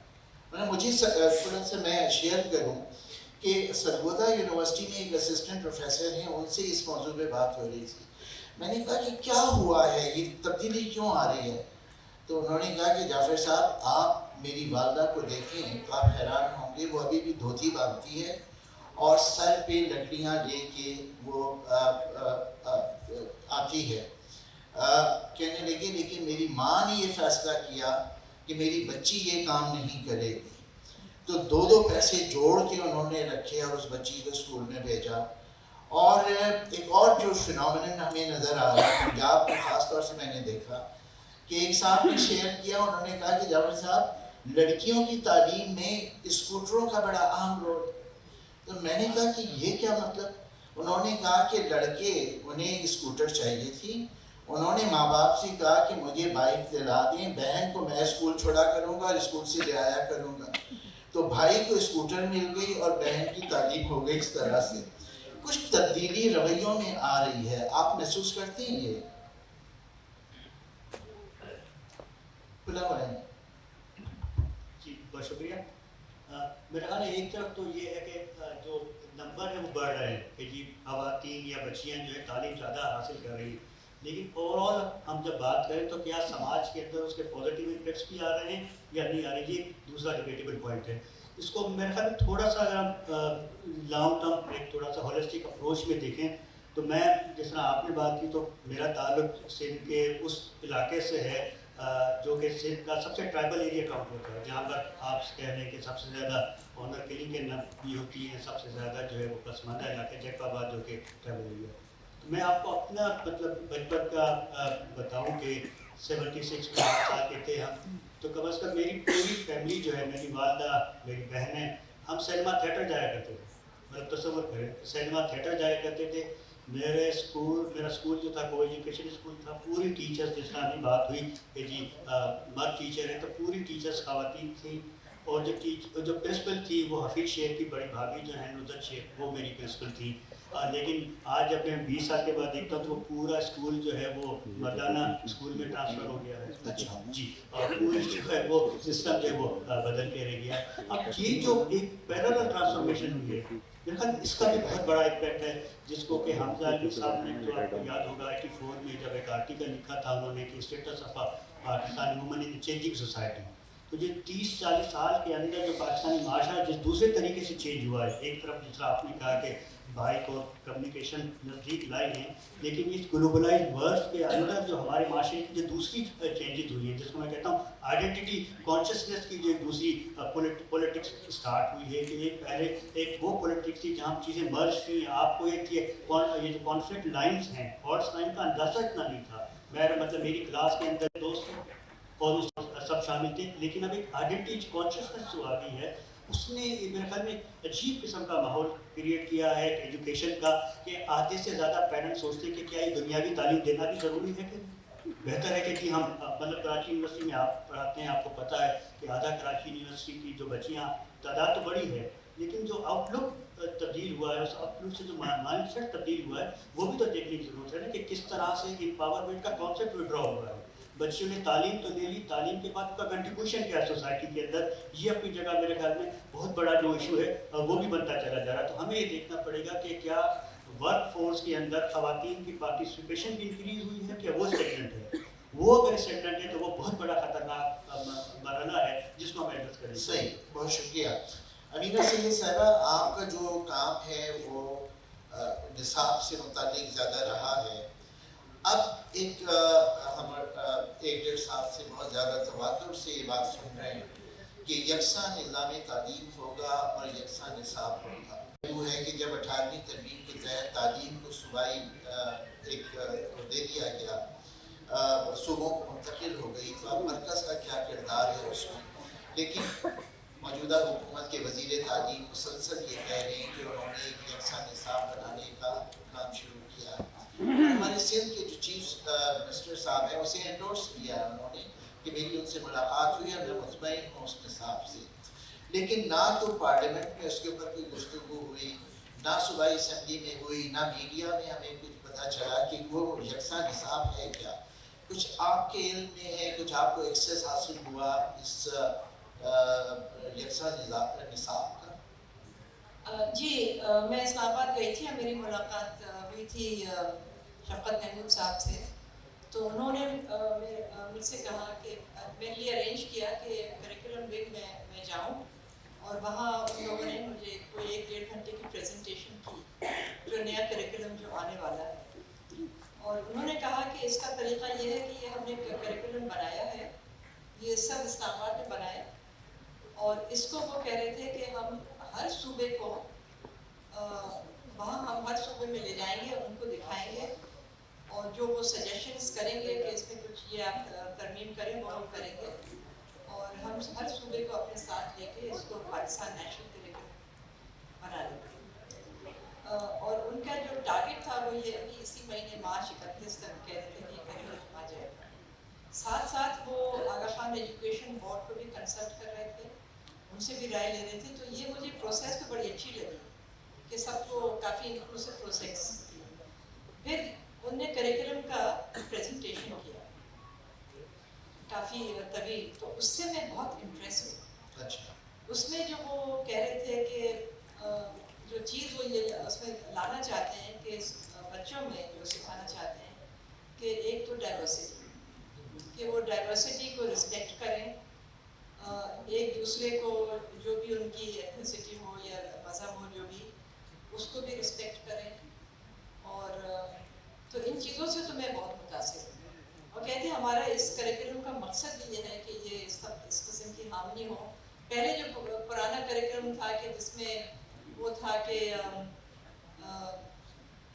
मतलब मुझे थोड़ा सा मैं शेयर करूँ कि सरगोदा यूनिवर्सिटी में एक असिस्टेंट प्रोफेसर हैं, उनसे इस मौजू पे बात हो रही थी। मैंने कहा कि क्या हुआ है, ये तब्दीली क्यों आ रही है? तो उन्होंने कहा कि जाफ़र साहब आप मेरी वालदा को देखें तो आप हैरान होंगे, वो अभी भी धोती बांधती है और सर पे लकड़ियाँ लेके वो आती है। कहने लगे लेकिन मेरी माँ ने ये फ़ैसला किया कि मेरी बच्ची ये काम नहीं करेगी, तो दो पैसे जोड़ के उन्होंने रखे और उस बच्ची को स्कूल में भेजा। और एक और जो फिनोमिनन हमें नज़र आ रहा है पंजाब में ख़ास तौर से मैंने देखा कि एक साहब ने शेयर किया, उन्होंने कहा कि जावेद साहब लड़कियों की तालीम में स्कूटरों का बड़ा अहम रोल। तो मैंने कहा कि ये क्या मतलब? उन्होंने कहा कि लड़के उन्हें स्कूटर चाहिए थी, उन्होंने माँ बाप से कहा कि मुझे बाइक दिला दें, बहन को मैं स्कूल छोड़ा करूँगा और स्कूल से ले आया करूँगा। तो भाई को स्कूटर मिल गई और बहन की तालीम हो गई। इस तरह से कुछ तब्दीली रवैयों में आ रही है, आप महसूस करते हैं ये? खुला हुआ है जी, बहुत शुक्रिया। मेरा ख्याल है एक तरफ तो ये है कि जो नंबर है वो बढ़ रहे हैं कि जी ख़वातीन या बच्चियाँ जो है तालीम ज़्यादा हासिल कर रही हैं, लेकिन ओवरऑल हम जब बात करें तो क्या समाज के अंदर उसके पॉजिटिव इफेक्ट्स भी आ रहे हैं या नहीं आ रहे, ये दूसरा डिबेटेबल पॉइंट है। इसको मेरे ख्याल में थोड़ा सा अगर हम लॉन्ग टर्म एक थोड़ा सा होलिस्टिक अप्रोच में देखें तो मैं जिस तरह आपने बात की तो मेरा ताल्लुक सिंध के उस इलाके से है जो कि सिंध का सबसे ट्राइबल एरिया काउंट होता है, जहाँ पर आप कह रहे हैं कि सबसे ज़्यादा ऑनर किलिंग के नब भी होती हैं, सबसे ज़्यादा जो है वो पसमानदा इलाका जैकबाबाद जो कि ट्राइबल एरिया। तो मैं आपको अपना मतलब बचपन का बताऊं कि 76 साल के थे हम, तो कम अज़ कम मेरी पूरी फैमिली जो है, मेरी वालदा, मेरी बहनें, हम सिनेमा थिएटर जाया करते थे। मतलब तसव्वुर करें, सिनेमा थिएटर जाया करते थे। मेरा स्कूल जो था को एजुकेशन स्कूल था, पूरी टीचर्स, जिस तरह की बात हुई कि जी मर्द टीचर है, तो पूरी टीचर्स ख़वातीन थी। और जो प्रिंसिपल थी वो हफीज़ शेख की बड़ी भाभी जो है नुसरत शेख, वो मेरी प्रिंसिपल थी। लेकिन आज जब मैं 20 साल के बाद देखता हूँ तो वो पूरा स्कूल जो है वो मर्दाना स्कूल में ट्रांसफ़र हो गया है। अच्छा। जी, और पूरी जो है वो सिस्टम जो है वो बदल के रह गया। अब ये जो एक पैरेलल ट्रांसफॉर्मेशन हुई है, मेरे ख्याल इसका भी बहुत बड़ा इम्पैक्ट है, जिसको कि हमजा अली साहब ने, जो आपको याद होगा 84 में जब एक आर्टिकल लिखा था उन्होंने कि status of Pakistani woman in changing society. तो जो 30-40 साल के अंदर जो पाकिस्तानी माशरा जिस दूसरे तरीके से चेंज हुआ है, एक तरफ जिस तरह आपने कहा कि बाइक और कम्युनिकेशन नज़दीक लाई हैं, लेकिन इस ग्लोबलाइज वर्ल्ड के अंदर जो हमारे माशरे की जो दूसरी चेंजेस हुई हैं, जिसको मैं कहता हूँ आइडेंटिटी कॉन्शियसनेस की जो दूसरी पॉलिटिक्स स्टार्ट हुई है, कि एक पहले एक वो पॉलिटिक्स थी जहाँ चीज़ें मर्ज थी, आपको एक ये जो कॉन्फ्लिक्ट लाइन्स हैं, फॉल्ट लाइन का अंदाज़ा इतना नहीं था। मतलब मेरी क्लास के अंदर दोस्त और उस सब शामिल थे, लेकिन अब एक आइडेंटिटी कॉन्शियसनेस जो आ गई है, उसने मेरे ख्याल में अजीब किस्म का माहौल क्रिएट किया है एजुकेशन का, कि आधे से ज़्यादा पेरेंट्स सोचते हैं कि क्या ये दुनियावी तालीम देना भी ज़रूरी है, कि बेहतर है कि हम मतलब कराची यूनिवर्सिटी में आप पढ़ाते हैं, आपको पता है कि आधा कराची यूनिवर्सिटी की जो बच्चियाँ, तादाद तो बड़ी है, लेकिन जो आउटलुक तब्दील हुआ है, उस आउटलुक से जो माइंडसेट तब्दील हुआ है, वो भी तो देखने की ज़रूरत है ना, कि किस तरह से एम्पावरमेंट का कॉन्सेप्ट विड्रॉ हुआ है। बच्चियों ने तालीम तो ले ली, तालीम के बाद उनका कंट्रीब्यूशन क्या है सोसाइटी के अंदर, ये अपनी जगह मेरे ख्याल में बहुत बड़ा जो इशू है वो भी बनता चला जा रहा है। तो हमें ये देखना पड़ेगा कि क्या वर्क फोर्स के अंदर ख़वातीन की पार्टिसिपेशन भी इंक्रीज हुई है, क्या वो स्टेगनेंट है। वो अगर स्टेगनेंट है तो वो बहुत बड़ा खतरनाक मरहला है जिसको हम एड्रेस करेंगे। सही, बहुत शुक्रिया। अमीना सैयद साहिबा, आपका जो काम है वो निसाब से मुतालिक ज़्यादा रहा है। अब एक हम 1-1.5 साल से बहुत ज़्यादा तवातुर से ये बात सुन रहे हैं कि यकसा निज़ाम तालीम होगा और यकसा निसाब होगा। वो है कि जब 18वीं तरमीम के तहत तालीम को सूबाई दे दिया गया, सूबों को मुंतकिल हो गई, तो अब मरकज़ का क्या किरदार है उसमें। लेकिन मौजूदा हुकूमत के वज़ीर तालीम मुसलसल ये कह रहे हैं कि उन्होंने एक यकसा निसाब बनाने का काम शुरू किया है। हमारे सिंध के जो चीफ मिनिस्टर साहब हैं उसे एंडोर्स किया है उन्होंने, कि मेरी उनसे मुलाकात हुई और मैं मुतमईन हूँ उस निसाब से। लेकिन ना तो पार्लियामेंट में उसके ऊपर कोई गुफ्तगू हुई, ना सूबाई असम्बली में हुई, ना मीडिया में हमें कुछ पता चला कि वो यकसा निसाब है क्या। कुछ आपके इल्म में है, कुछ आपको एक्सेस हासिल हुआ इस यकसा निसाब का? जी, मैं इस्लामाबाद गई थी और मेरी मुलाकात हुई थी शफ़क़त महमूद साहब से। तो उन्होंने मुझसे कहा कि मेरे लिए अरेंज किया कि करिकुलम विंग में मैं जाऊं, और वहाँ उन लोगों ने मुझे कोई 1-1.5 घंटे की प्रेजेंटेशन की जो नया करिकुलम जो आने वाला है। और उन्होंने कहा कि इसका तरीक़ा ये है कि ये हमने करिकुलम बनाया है, ये सब इस्लामाबाद में बनाया, और इसको वो कह रहे थे कि हम हर सूबे को वहाँ हम हर सूबे में ले जाएंगे, उनको दिखाएंगे, और जो वो सजेशंस करेंगे कि इसमें कुछ ये आप तरमीम करें, वो हम करेंगे, और हम हर सूबे को अपने साथ लेके इसको पाकिस्तान नेशनल करिकुलम बना लेंगे। और उनका जो टारगेट था वो ये कि इसी महीने मार्च 31 तक कह रहे थे कि करिकुलम आ जाएगा। साथ साथ वो आगा खान एजुकेशन बोर्ड को भी कंसल्ट कर रहे थे, उनसे भी राय ले रहे थे। तो ये मुझे प्रोसेस तो बड़ी अच्छी लगी कि सबको काफ़ी इंक्लूसिव प्रोसेस। फिर उनने करिकुलम का प्रेजेंटेशन किया काफ़ी तवील, तो उससे मैं बहुत इम्प्रेस हुई। अच्छा। उसमें जो वो कह रहे थे कि जो चीज़ वो ये उसमें लाना चाहते हैं कि बच्चों में जो सिखाना चाहते हैं कि एक तो डाइवर्सिटी, कि वो डाइवर्सिटी को रिस्पेक्ट करें, एक दूसरे को जो भी उनकी एथनिसिटी हो या मज़हब हो जो भी, उसको भी रिस्पेक्ट करें। और तो इन चीज़ों से तो मैं बहुत मुतासिर हूँ। और कहते हैं हमारा इस करिकुलम का मकसद भी ये है कि ये सब इस किस्म की हामनी हो। पहले जो पुराना करिकुलम था कि जिसमें वो था कि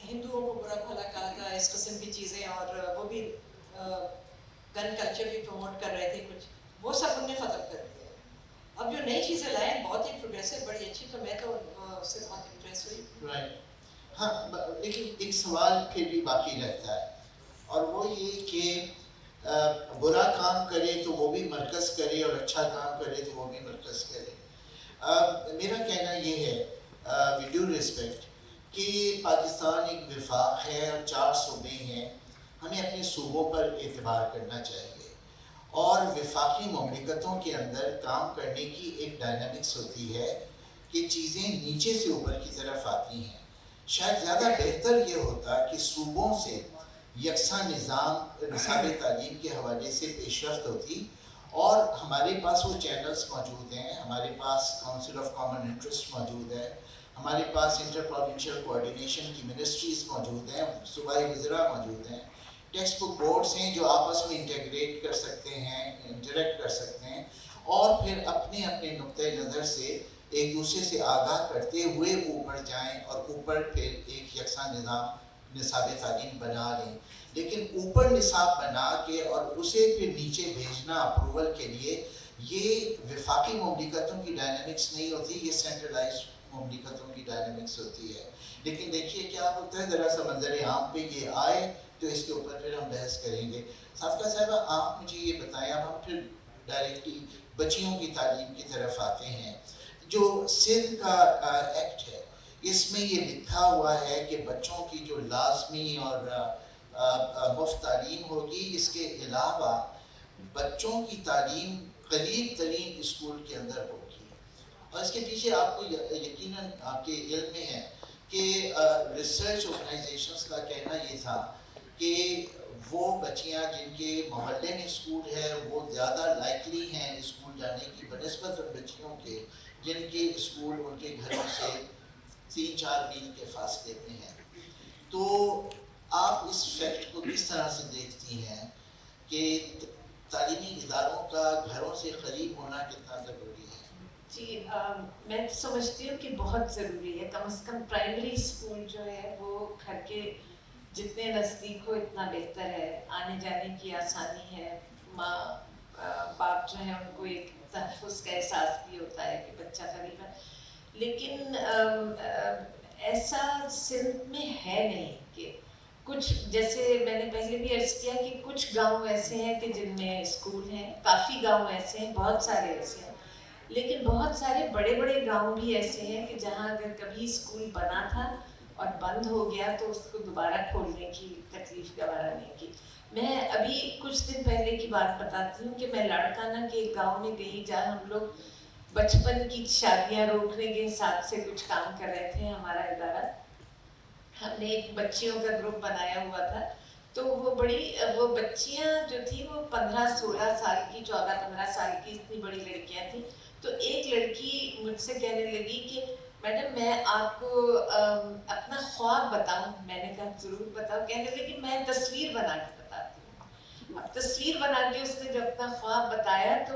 हिंदुओं को बुरा भला कहा था, इस किस्म की चीज़ें, और वो भी गन कल्चर भी प्रमोट कर रहे थे कुछ, वो सब उनने ख़त्म कर दिया है। अब जो नई चीज़ें लाए हैं बहुत ही प्रोग्रेसिव, बड़ी अच्छी, तो मैं तो उससे बहुत इम्प्रेस हुई। राइट, हाँ, लेकिन एक सवाल फिर भी बाकी रहता है, और वो ये कि बुरा काम करे तो वो भी मरकज़ करे और अच्छा काम करे तो वो भी मरकज़ करे। मेरा कहना ये है, विद ड्यू रिस्पेक्ट, कि पाकिस्तान एक वफाक है और 4 सूबे हैं, हमें अपने सूबों पर एतबार करना चाहिए, और वफाकी ममलिकतों के अंदर काम करने की एक डायनामिक्स होती है कि चीज़ें नीचे से ऊपर की तरफ आती हैं। शायद ज़्यादा बेहतर ये होता कि सूबों से यकसा निसाब तालीम के हवाले से पेशरफ्त होती, और हमारे पास वो चैनल्स मौजूद हैं, हमारे पास काउंसिल ऑफ कॉमन इंटरेस्ट मौजूद है, हमारे पास इंटर प्रोविंशियल कोऑर्डिनेशन की मिनिस्ट्रीज़ मौजूद हैं, सूबाई वज़रा मौजूद हैं, टेक्स्ट बुक बोर्ड्स हैं जो आपस में इंटीग्रेट कर सकते हैं, इंटरेक्ट कर सकते हैं, और फिर अपने अपने नुक्ते नज़र से एक दूसरे से आगाह करते हुए ऊपर जाएं, और ऊपर फिर एक यकसा निसाब तालीम बना लें। लेकिन ऊपर निसाब बना के और उसे फिर नीचे भेजना अप्रूवल के लिए, ये वफाकी ममलिकतों की डायनामिक्स नहीं होती, ये सेंट्रलाइज्ड ममलिकतों की डायनामिक्स होती है। लेकिन देखिए क्या होता है, ज़रा सा मंजर आम पे ये आए तो इसके ऊपर फिर हम बहस करेंगे। साफ़ा साहिबा, आप मुझे ये बताएं, अब हम फिर डायरेक्टली बच्चियों की तालीम की तरफ आते हैं। जो सिंध का एक्ट है, इसमें ये लिखा हुआ है कि बच्चों की जो लाजमी और मुफ्त तालीम होगी, इसके अलावा बच्चों की तालीम करीब तरीन स्कूल के अंदर होगी। और इसके पीछे आपको यकीनन आपके इल्म में है कि रिसर्च ऑर्गेनाइजेशंस का कहना ये था कि वो बच्चियां जिनके मोहल्ले में स्कूल है वो ज़्यादा लाइकली हैं स्कूल जाने की बनिस्बत उन बच्चियों के जिनके स्कूल उनके घरों से 3-4 मील के फासले पे हैं। तो आप इस फैक्ट को किस तरह से देखती हैं कि तालीमी इदारों का घरों से करीब होना कितना ज़रूरी है? जी, मैं समझती हूँ कि बहुत ज़रूरी है। कम से कम प्राइमरी स्कूल जो है वो घर के जितने नज़दीक हो इतना बेहतर है। आने जाने की आसानी है, माँ बाप जो है उनको एक तहफ़्फ़ुज़ का एहसास भी होता है कि बच्चा करीब है। लेकिन ऐसा सिंध में है नहीं कि कुछ, जैसे मैंने पहले भी अर्ज़ किया कि कुछ गांव ऐसे हैं कि जिनमें स्कूल हैं, काफ़ी गांव ऐसे हैं, बहुत सारे ऐसे हैं, लेकिन बहुत सारे बड़े बड़े गांव भी ऐसे हैं कि जहां अगर कभी स्कूल बना था और बंद हो गया तो उसको दोबारा खोलने की तकलीफ गवारा नहीं की। मैं अभी कुछ दिन पहले की बात बताती हूँ कि मैं लाड़काना के एक गाँव में गई जहाँ हम लोग बचपन की शादियाँ रोकने के हिसाब से कुछ काम कर रहे थे। हमारा इदारा, हमने एक बच्चियों का ग्रुप बनाया हुआ था। तो वो बच्चियां जो थी वो 15-16 साल की, 14-15 साल की, इतनी बड़ी लड़कियां थी। तो एक लड़की मुझसे कहने लगी कि मैडम मैं आपको अपना ख्वाब बताऊं। मैंने कहा ज़रूर बताओ। कहने लगी मैं तस्वीर बना के बताती हूँ। अब तस्वीर बना के उसने जब अपना ख्वाब बताया तो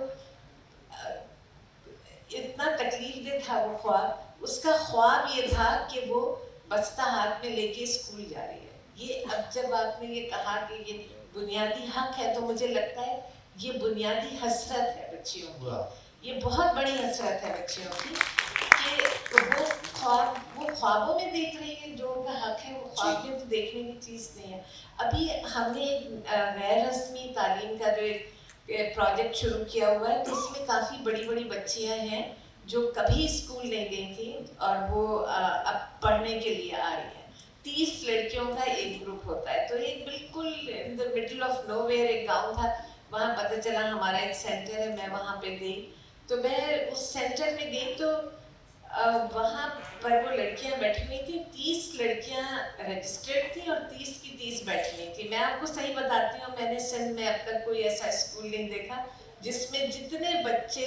इतना तकलीफ था वो ख्वाब। उसका ख्वाब ये था कि वो बस्ता हाथ में लेके स्कूल जा रही है। ये अब जब आपने ये कहा कि ये बुनियादी हक है तो मुझे लगता है ये बुनियादी हसरत है बच्चियों की। ये बहुत बड़ी हसरत है बच्चियों की कि वो ख्वाबों में देख रही है जो उनका हक है। वो ख्वाब में तो देखने की चीज़ नहीं है। अभी हमने एक गैर रस्मी तालीम का जो एक प्रोजेक्ट शुरू किया हुआ है, तो इसमें काफ़ी बड़ी बड़ी बच्चियां हैं जो कभी स्कूल नहीं गई थी और वो अब पढ़ने के लिए आ रही हैं। 30 लड़कियों का एक ग्रुप होता है। तो एक बिल्कुल in the middle of nowhere एक गांव था, वहाँ पता चला हमारा एक सेंटर है। मैं वहाँ पे गई, तो मैं उस सेंटर में गई तो वहाँ पर वो लड़कियाँ बैठी हुई थी। 30 लड़कियाँ रजिस्टर्ड थी और 30 की 30 बैठी हुई थी। मैं आपको सही बताती हूँ, मैंने सिंध में अब तक कोई ऐसा स्कूल नहीं देखा जिसमें जितने बच्चे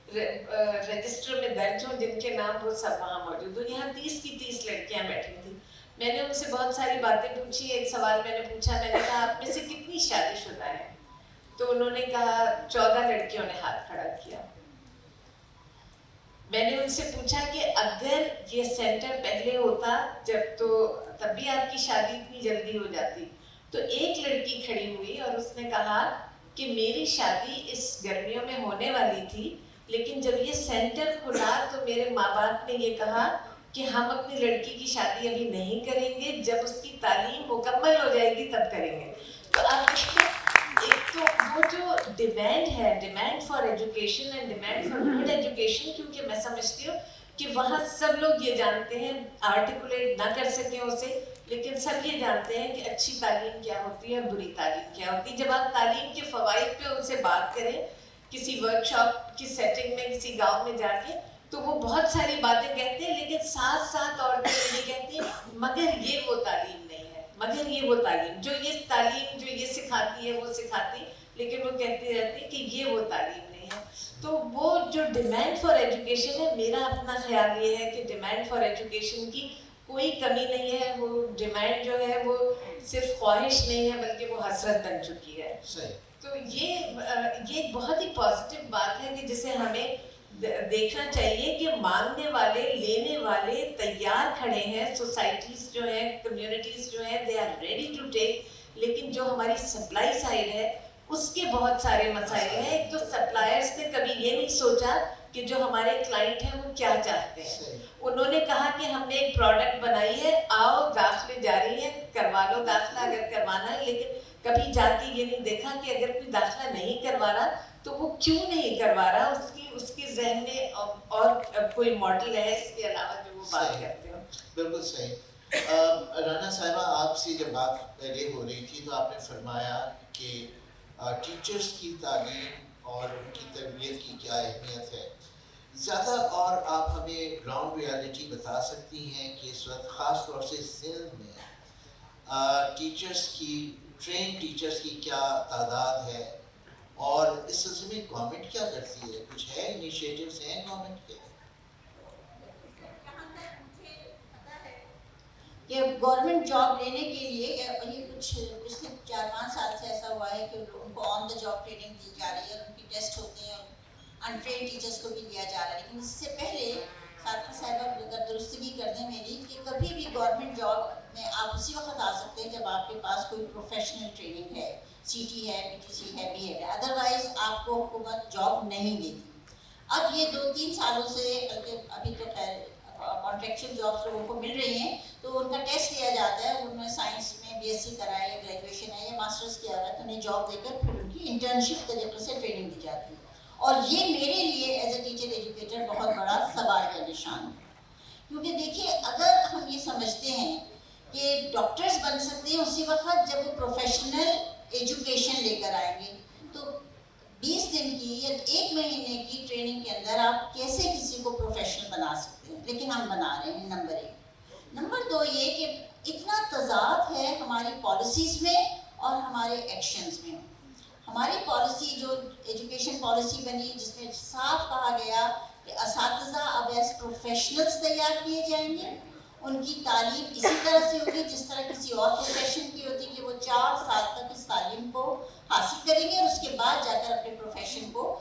रजिस्टर में दर्ज हो, जिनके नाम वो सब वहाँ मौजूद हो। यहाँ 30 की 30 लड़कियाँ बैठी थी। मैंने उनसे बहुत सारी बातें पूछी। एक सवाल मैंने पूछा, मैंने कहा आप में से कितनी शादीशुदा है? तो उन्होंने कहा 14 लड़कियों ने हाथ खड़ा किया। मैंने उनसे पूछा कि अगर ये सेंटर पहले होता जब, तो तब भी आपकी शादी इतनी जल्दी हो जाती? तो एक लड़की खड़ी हुई और उसने कहा کہ میری شادی اس گرمیوں میں ہونے والی تھی، لیکن جب یہ سینٹر کھلا تو میرے ماں باپ نے یہ کہا کہ ہم اپنی لڑکی کی شادی ابھی نہیں کریں گے، جب اس کی تعلیم مکمل ہو جائے گی تب کریں گے. تو آپ دیکھیں، ایک تو وہ جو ڈیمانڈ ہے، demand for education and demand for good education, کیونکہ میں سمجھتی ہوں کہ وہاں سب لوگ یہ جانتے ہیں، آرٹیکولیٹ نہ کر سکیں اسے، لیکن سب یہ جانتے ہیں کہ اچھی تعلیم کیا ہوتی ہے اور بری تعلیم کیا ہوتی ہے. جب آپ تعلیم کے فوائد پہ ان سے بات کریں کسی ورک شاپ کی سیٹنگ میں کسی گاؤں میں جا کے، تو وہ بہت ساری باتیں کہتے ہیں، لیکن ساتھ ساتھ عورتیں یہ کہتی ہیں مگر یہ وہ تعلیم نہیں ہے، مگر یہ وہ تعلیم جو یہ سکھاتی ہے وہ سکھاتی، لیکن وہ کہتی رہتی کہ یہ وہ تعلیم نہیں ہے. تو وہ جو ڈیمانڈ فار ایجوکیشن ہے، میرا اپنا خیال یہ ہے کہ ڈیمانڈ فار ایجوکیشن کی کوئی کمی نہیں ہے. وہ ڈیمانڈ جو ہے وہ صرف خواہش نہیں ہے بلکہ وہ حسرت بن چکی ہے. تو یہ بہت ہی پازیٹیو بات ہے کہ جسے ہمیں دیکھنا چاہیے کہ مانگنے والے، لینے والے تیار کھڑے ہیں، سوسائٹیز جو ہیں، کمیونٹیز جو ہیں، they are ready to take. لیکن جو ہماری سپلائی سائڈ ہے اس کے بہت سارے مسائل ہیں. ایک تو سپلائرز نے کبھی یہ نہیں سوچا کہ جو ہمارے کلائنٹ ہیں وہ کیا چاہتے ہیں. انہوں نے کہا کہ ہم نے ایک پروڈکٹ بنائی ہے، آؤ داخلے جاری ہیں، کروا لو داخلہ اگر کروانا ہے. لیکن کبھی جا کے یہ نہیں دیکھا کہ اگر کوئی داخلہ نہیں کروا رہا تو وہ کیوں نہیں کروا رہا، اس کے ذہن میں اور کوئی ماڈل ہے اس کے علاوہ جو وہ بات کرتے ہو. بالکل صحیح. رانا صاحبہ، آپ سے جب بات پہلے ہو رہی تھی تو آپ نے فرمایا کہ ٹیچرز کی تعلیم اور ان کی تربیت کی کیا اہمیت ہے. زیادہ اور آپ ہمیں گراؤنڈ ریالٹی بتا سکتی ہیں کہ اس وقت خاص طور سے سندھ میں ٹیچرز کی، ٹرین ٹیچرز کی کیا تعداد ہے، اور اس سلسلے میں گورنمنٹ کیا کرتی ہے؟ کچھ ہے انیشیٹوز ہیں گورنمنٹ کے؟ کہ گورنمنٹ جاب لینے کے لیے یہ کچھ پچھلے 4-5 سال سے ایسا ہوا ہے کہ ان کو آن دا جاب ٹریننگ دی جا رہی ہے، اور ان کی ٹیسٹ ہوتے ہیں، انٹرین ٹیچرس کو بھی دیا جا رہا ہے. لیکن اس سے پہلے صادقہ صاحبہ اگر درستگی کر دیں میری، کہ کبھی بھی گورنمنٹ جاب میں آپ اسی وقت آ سکتے ہیں جب آپ کے پاس کوئی پروفیشنل ٹریننگ ہے، CT ہے، PTC ہے، BEd ہے. ادروائز آپ کو حکومت جاب نہیں دیتی. اب یہ 2-3 سالوں سے، بلکہ ابھی تو خیر کانٹریکچوئل جابس لوگوں کو مل رہی ہیں، تو ان کا ٹیسٹ لیا جاتا ہے، انہوں نے سائنس میں BSc کرا ہے یا گریجویشن ہے یا ماسٹرز کیا ہوا ہے، تو انہیں جاب دے کر پھر ان کی انٹرنشپ طریقے سے ٹریننگ دی جاتی ہے. اور یہ میرے لیے ایز اے ٹیچر ایجوکیٹر بہت بڑا سوال کا نشان ہے. کیونکہ دیکھیے، اگر ہم یہ سمجھتے ہیں کہ ڈاکٹرز بن سکتے ہیں اسی وقت جب وہ پروفیشنل ایجوکیشن لے کر آئیں گے، تو 20 دن کی یا 1 مہینے کی ٹریننگ کے اندر آپ کیسے کسی کو پروفیشنل بنا سکتے ہیں؟ لیکن ہم بنا رہے ہیں. نمبر 1. نمبر 2 یہ کہ اتنا تضاد ہے ہماری پالیسیز میں اور ہمارے ایکشنز میں. ہماری پالیسی جو ایجوکیشن پالیسی بنی، جس میں صاف کہا گیا کہ اساتذہ اب ایز پروفیشنلز تیار کیے جائیں گے، ان کی تعلیم اسی طرح سے ہوگی جس طرح کسی اور پروفیشن کی ہوتی، کہ وہ 4 سال تک اس تعلیم کو حاصل کریں گے اور اس کے بعد جا کر اپنے پروفیشن کو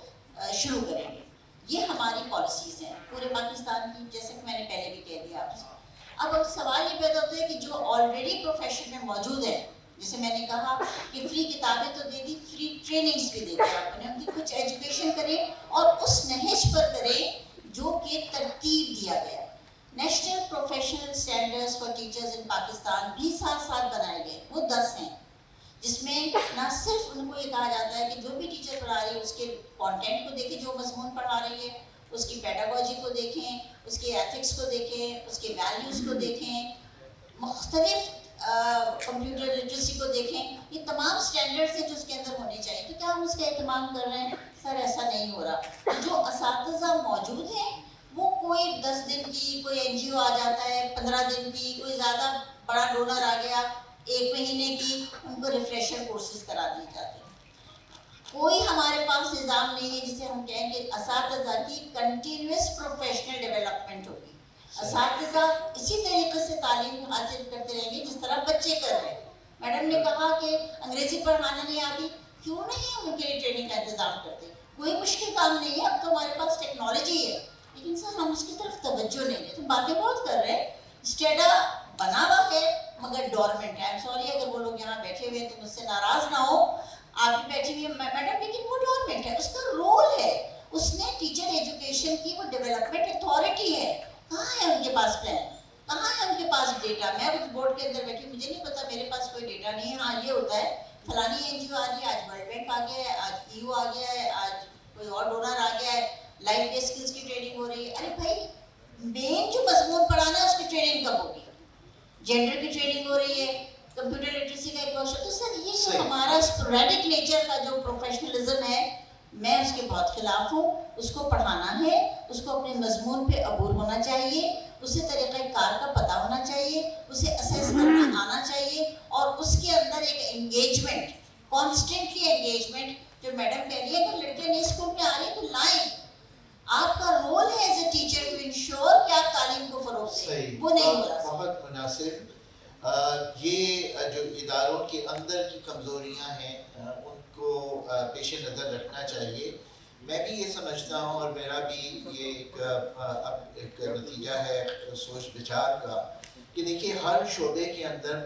شروع کریں گے. یہ ہماری پالیسیز ہیں پورے پاکستان کی، جیسے کہ میں نے پہلے بھی کہہ دیا آپ سے. اب سوال یہ پیدا ہوتا ہے کہ جو آلریڈی پروفیشن میں موجود ہیں، جیسے میں نے کہا کہ فری کتابیں تو دے دی، فری ٹریننگز بھی دے دی آپ نے، ان کی کچھ ایجوکیشن کریں اور اس نہج پر کریں جو کہ ترتیب دیا گیا. National professional standards for teachers ان پاکستان بھی ساتھ بنائے گئے، وہ 10 ہیں، جس میں نہ صرف ان کو یہ کہا جاتا ہے کہ جو بھی ٹیچر پڑھا رہی ہے اس کے کانٹینٹ کو دیکھیں، جو مضمون پڑھا رہی ہے اس کی پیڈاگوجی کو دیکھیں، اس کے ایتھکس کو دیکھیں، اس کے ویلیوز کو دیکھیں، مختلف کمپیوٹر لٹریسی کو دیکھیں. یہ تمام سٹینڈرڈز ہیں جو اس کے اندر ہونے چاہیے. تو کیا ہم اس کا اہتمام کر رہے ہیں؟ سر ایسا نہیں ہو رہا. جو اساتذہ موجود ہیں وہ کوئی 10 دن کی، کوئی NGO آ جاتا ہے 15 دن کی، کوئی زیادہ بڑا ڈونر آ گیا 1 مہینے کی، ان کو ریفریشر کورسز کرا دیے جاتے ہیں. کوئی ہمارے پاس نظام نہیں ہے جسے ہم کہیں کہ اساتذہ کی کنٹینیوس پروفیشنل ڈیولپمنٹ ہوگی. اساتذہ اسی طریقے سے تعلیم حاصل کرتے رہیں گے جس طرح بچے کر رہے ہیں. میڈم نے کہا کہ انگریزی پڑھانا نہیں آتی، کیوں نہیں ہم ان کے لیے ٹریننگ کا انتظام کرتے؟ کوئی مشکل کام نہیں ہے، اب تو ہمارے پاس ٹیکنالوجی ہے. لیکن سر ہم اس کی طرف توجہ نہیں دیتے. ہم باتیں بہت کر رہے ہیں، اسٹیڈا بنا ہوا ہے مگر ڈورمنٹ ہے. سوری اگر وہ لوگ یہاں بیٹھے ہوئے ہیں تو مجھ سے ناراض نہ ہو. आप भी बैठी हुई है मैडम, लेकिन वो गवर्नमेंट है, उसका रोल है, उसने टीचर एजुकेशन की वो डेवलपमेंट अथॉरिटी है, कहाँ है उनके पास प्लान, कहाँ है उनके पास डेटा? मैं उस बोर्ड के अंदर बैठी, मुझे नहीं पता, मेरे पास कोई डेटा नहीं है। हाँ ये होता है फलानी एनजीओ आ रही है, आज वर्ल्ड बैंक आ गया है, आज ईयू आ गया है, आज कोई और डोनर आ गया है, लाइफ बेस्ड स्किल्स की ट्रेनिंग हो रही है। अरे भाई मेन जो मजमून पढ़ाना है उसकी ट्रेनिंग कब होगी? जेंडर की ट्रेनिंग हो रही है, कंप्यूटर लिटरेसी का एक वर्कशॉप। तो सर ये जो हमारा स्पोरेडिक नेचर का जो प्रोफेशनलिज्म है, मैं उसके बहुत खिलाफ हूँ। उसको पढ़ाना है, उसको अपने मजमून पे अबूर होना चाहिए, उसे तरीक़ाकार का पता होना चाहिए, उसे असेस करना आना चाहिए, और उसके अंदर एक एंगेजमेंट, कॉन्स्टेंटली एंगेजमेंट, जो मैडम कह रही है कि लड़कियां नहीं स्कूल में आ रही तो लाएं। आपका रोल है as a teacher to ensure कि आप तालीम को फरोग दें, वो नहीं हो रहा। बहुत मुनासिब। ये जो इदारों के अंदर की कमज़ोरियाँ हैं उनको पेश नज़र रखना चाहिए। मैं भी ये समझता हूँ, और मेरा भी ये एक नतीजा है सोच विचार का, कि देखिए हर शोबे के अंदर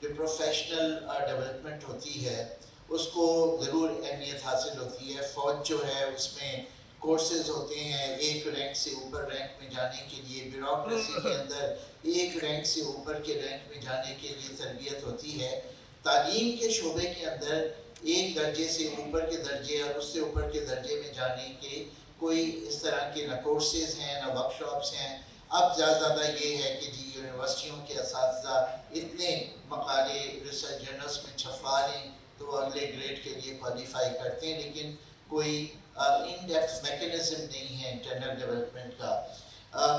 जो प्रोफेशनल डेवलपमेंट होती है उसको ज़रूर अहमियत हासिल होती है। फ़ौज जो है उसमें कोर्सेज होते हैं, एक रैंक से ऊपर रैंक में जाने के लिए, ब्यूरोक्रेसी के अंदर एक रैंक से ऊपर के रैंक में जाने के लिए तरबियत होती है। तालीम के शोबे के अंदर एक दर्जे से ऊपर के दर्जे और उससे ऊपर के दर्जे में जाने के कोई इस तरह के न कोर्सेज हैं न वर्कशॉप्स हैं। अब ज़्यादा ये है कि जी यूनिवर्सिटियों के असातिज़ा इतने मकाले रिसर्च जर्नल्स में छपवा लें तो अगले ग्रेड के लिए क्वालिफाई करते हैं, लेकिन कोई इन डेप्थ मैकेनिज्म नहीं है इंटरनल डेवलपमेंट का।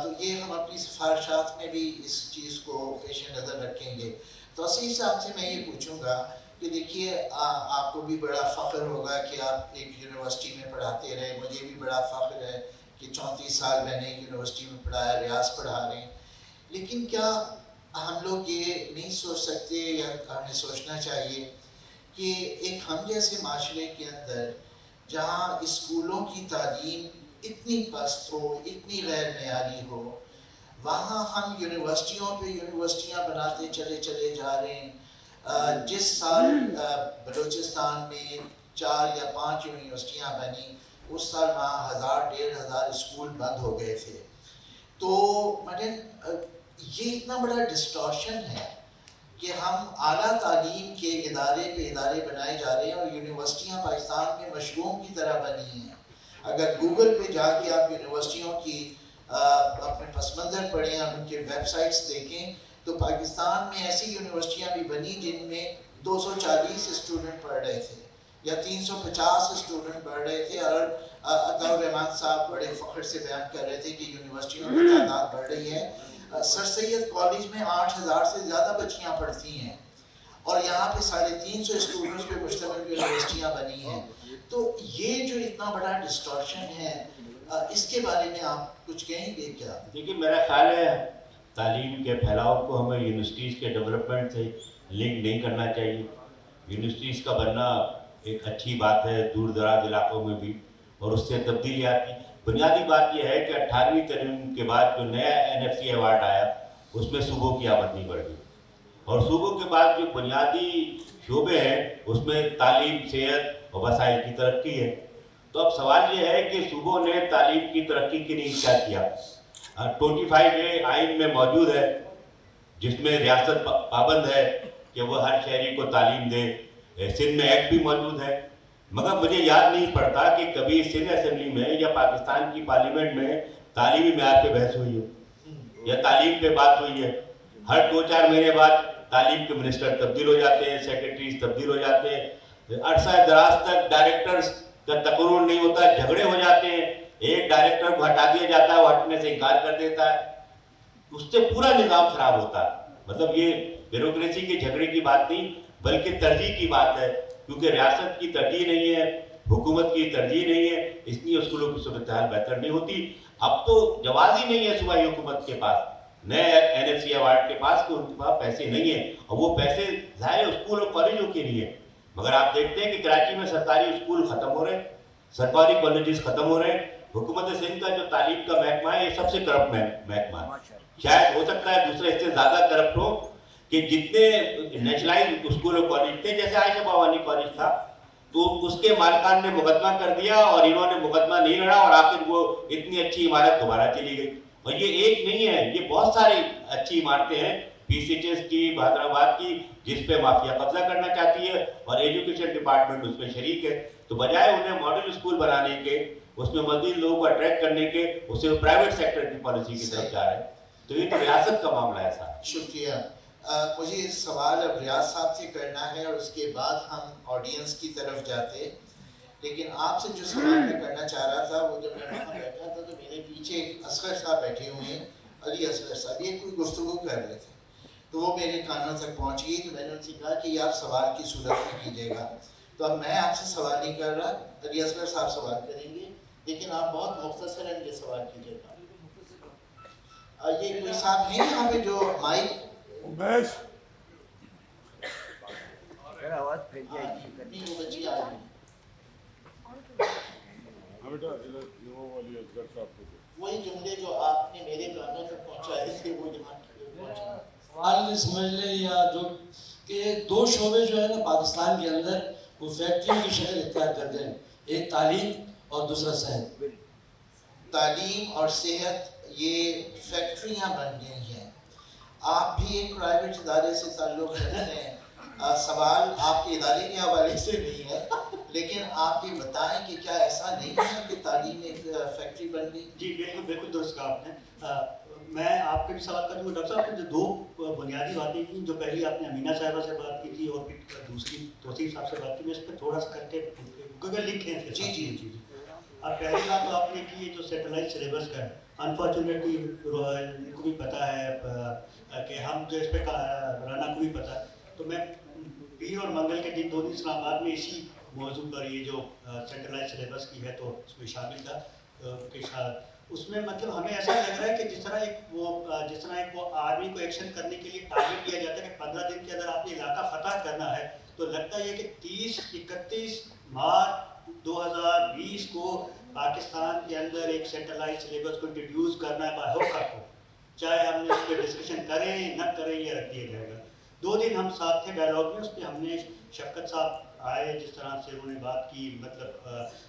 तो ये हम अपनी सिफारिशात में भी इस चीज़ को पेश नज़र रखेंगे। तो असीम साहब से मैं ये पूछूंगा कि देखिए आपको भी बड़ा फ़ख्र होगा कि आप एक यूनिवर्सिटी में पढ़ाते रहे, मुझे भी बड़ा फ़ख्र है कि 34 साल मैंने यूनिवर्सिटी में पढ़ाया, रियाज पढ़ा रहे हैं। लेकिन क्या हम लोग ये नहीं सोच सकते, या हमें सोचना चाहिए कि एक हम जैसे माशरे के अंदर जहाँ स्कूलों की तालीम इतनी पस्त हो, इतनी गैर मेयारी हो, वहाँ हम यूनिवर्सिटियों पे यूनिवर्सिटियाँ बनाते चले जा रहे हैं। जिस साल बलूचिस्तान में 4 या 5 यूनिवर्सिटियाँ बनी, उस साल वहाँ 1000-1500 स्कूल बंद हो गए थे। तो मैडम ये इतना बड़ा डिस्टॉर्शन है कि हम आला तालीम के इदारे पे इदारे बनाए जा रहे हैं और यूनिवर्सिटियाँ पाकिस्तान में मशरूम की तरह बनी हैं। अगर गूगल पे जाके आप यूनिवर्सिटियों की अपने पस मंज़र पढ़ें, आप उनके वेबसाइट्स देखें, तो पाकिस्तान में ऐसी यूनिवर्सिटियाँ भी बनी जिनमें 240 स्टूडेंट पढ़ रहे थे या 350 स्टूडेंट पढ़ रहे थे। और अताउर रहमान साहब बड़े फ़ख्र से बयान कर रहे थे कि यूनिवर्सिटियों की तादाद बढ़ रही है। सर सैयद कॉलेज में 8000 से ज़्यादा बच्चियाँ पढ़ती हैं और यहाँ पे 350 स्टूडेंट्स पे मुश्तमिल यूनिवर्सिटियाँ बनी हैं। तो ये जो इतना बड़ा डिस्टॉर्शन है, इसके बारे में आप कुछ कहेंगे क्या? देखिए मेरा ख्याल है तालीम के फैलाव को हमें यूनिवर्सिटीज़ के डेवलपमेंट से लिंक नहीं करना चाहिए। यूनिवर्सिटीज़ का बनना एक अच्छी बात है दूर दराज इलाकों में भी, और उससे तब्दीली आती। बुनियादी बात यह है कि 18वीं तरमीम के बाद जो नया NFC अवार्ड आया उसमें सूबों की आमदनी बढ़ गई, और सूबों के बाद जो बुनियादी शोबे हैं उसमें तालीम, सेहत और वसाइल की तरक्की है। तो अब सवाल ये है कि सूबों ने तालीम की तरक्की के लिए क्या किया। 25A आइन में मौजूद है जिसमें रियासत पाबंद है कि वह हर शहरी को तालीम दे। सिंध में एक्ट भी मौजूद है, मगर मुझे याद नहीं पड़ता कि कभी सिंध असेंबली में या पाकिस्तान की पार्लियामेंट में तालीमी म्यार पे बहस हुई है या तालीम पे बात हुई है। हर 2-4 महीने बाद तालीम के मिनिस्टर तब्दील हो जाते हैं, सेक्रेटरीज तब्दील हो जाते हैं, अरसा दराज तक डायरेक्टर्स का तकर्रुर नहीं होता, झगड़े हो जाते हैं, एक डायरेक्टर को हटा दिया जाता है, वो हटने से इनकार कर देता है, उससे पूरा निज़ाम खराब होता है। मतलब ये ब्यूरोक्रेसी के झगड़े की बात नहीं बल्कि तरजीह की बात है, क्योंकि रियासत की तरजीह नहीं है, हुकूमत की तरजीह नहीं है, इसलिए स्कूलों की सूरत हाल बेहतर नहीं होती। अब तो जवाब ही नहीं है सूबाई हुकूमत के पास, नए NFC अवार्ड के पास, तो उनके पास पैसे नहीं है, और वो पैसे ज़ाहिर स्कूल और कॉलेजों के लिए। मगर आप देखते हैं कि कराची में सरकारी स्कूल ख़त्म हो रहे हैं, सरकारी कॉलेजेस ख़त्म हो रहे हैं। हुकूमत सिंध का जो तालीम का महकमा है ये सबसे करप्ट महकमा है। शायद हो सकता है दूसरे इससे ज़्यादा करप्ट हो कि जितने नेशनलाइज स्कूल और कॉलेज थे, जैसे आयशा बावानी कॉलेज था, तो उसके मालिकान ने मुकदमा कर दिया और इन्होंने मुकदमा नहीं लड़ा और आखिर वो इतनी अच्छी इमारत दोबारा चली गई। और ये एक नहीं है, ये बहुत सारी अच्छी इमारतें हैं PCHS की, हैदराबाद की, जिस पे माफिया कब्जा करना चाहती है और एजुकेशन डिपार्टमेंट उसमें शरीक है। तो बजाय उन्हें मॉडल स्कूल बनाने के, उसमें मजीद लोगों को अट्रैक्ट करने के, उसे प्राइवेट सेक्टर की पॉलिसी की तरफ जा रहे हैं। तो ये तो रियासत का मामला है साहब। शुक्रिया। मुझे सवाल अब रियाज साहब से करना है और उसके बाद हम ऑडियंस की तरफ जाते। लेकिन आपसे जो सवाल मैं करना चाह रहा था, वो जब मैं वहाँ बैठा था तो मेरे पीछे असगर साहब बैठे हुए हैं, अली असगर साहब, ये कोई गुफ्तगू कर रहे थे, तो वो मेरे कानों तक पहुँच गई। तो मैंने उनसे कहा कि आप सवाल की सूरत में कीजिएगा। तो अब मैं आपसे सवाल नहीं कर रहा, अली असगर साहब सवाल करेंगे, लेकिन आप बहुत मुख्तसरन ये सवाल कीजिएगा। ये कोई साहब हैं यहाँ पे जो माइक आवाज फैल जाएगी। नहीं, वो बच्ची आ रही है। वही जुमले जो आपने मेरे कानों तक पहुँचाए थे वो यहाँ पहुँचा। सवाल समझ लें या जो कि दो शोबे जो है ना पाकिस्तान के अंदर वो फैक्ट्री की शक्ल इख्तियार कर दें, एक तालीम और दूसरा सेहत। तालीम और सेहत ये फैक्ट्रियाँ बन गई हैं। आप भी एक प्राइवेट इदारे से ताल्लुक़ रखते हैं। सवाल आपके इदारे के हवाले से नहीं है, लेकिन आप ये बताएं कि क्या ऐसा नहीं है कि तालीम एक फैक्ट्री बन गई? जी बिल्कुल बिल्कुल दुरुस्त कहा आपने। मैं आपके भी सवाल करूँगा डॉक्टर साहब, आपने जो दो बुनियादी बातें की, जो पहली आपने अमीना साहिबा से बात की थी और फिर दूसरी तौसीफ साहब से बात की, मैं इस पर थोड़ा सा करके क्योंकि लिंक है। जी जी जी। अब पहली बात तो आपने की है जो सेटेलाइट सिलेबस का है, अनफॉर्चुनेटली इनको भी पता है कि हम जो इस पर राना को भी पता है। तो मैं पीर और मंगल के दिन दोनों इस्लामाबाद में इसी मौजू पर ये जो सेटेलाइट सिलेबस की है तो उसमें शामिल था के साथ। उसमें मतलब हमें ऐसा लग रहा है कि जिस तरह एक वो आर्मी को एक्शन करने के लिए टारगेट दिया जाता है कि 15 दिन के अंदर आपने इलाका फतह करना है, तो लगता है कि 30-31 मार्च 2020 को पाकिस्तान के अंदर एक सेटेलाइट सिलेबस को इंट्रोड्यूस करना है बाहोका को, चाहे हमने उस पर डिस्कशन करें न करें ये रख दिया जाएगा। 2 दिन हम साथ थे डायलॉग में, उस पर हमने शफकत साहब आए, जिस तरह से उन्होंने बात की, मतलब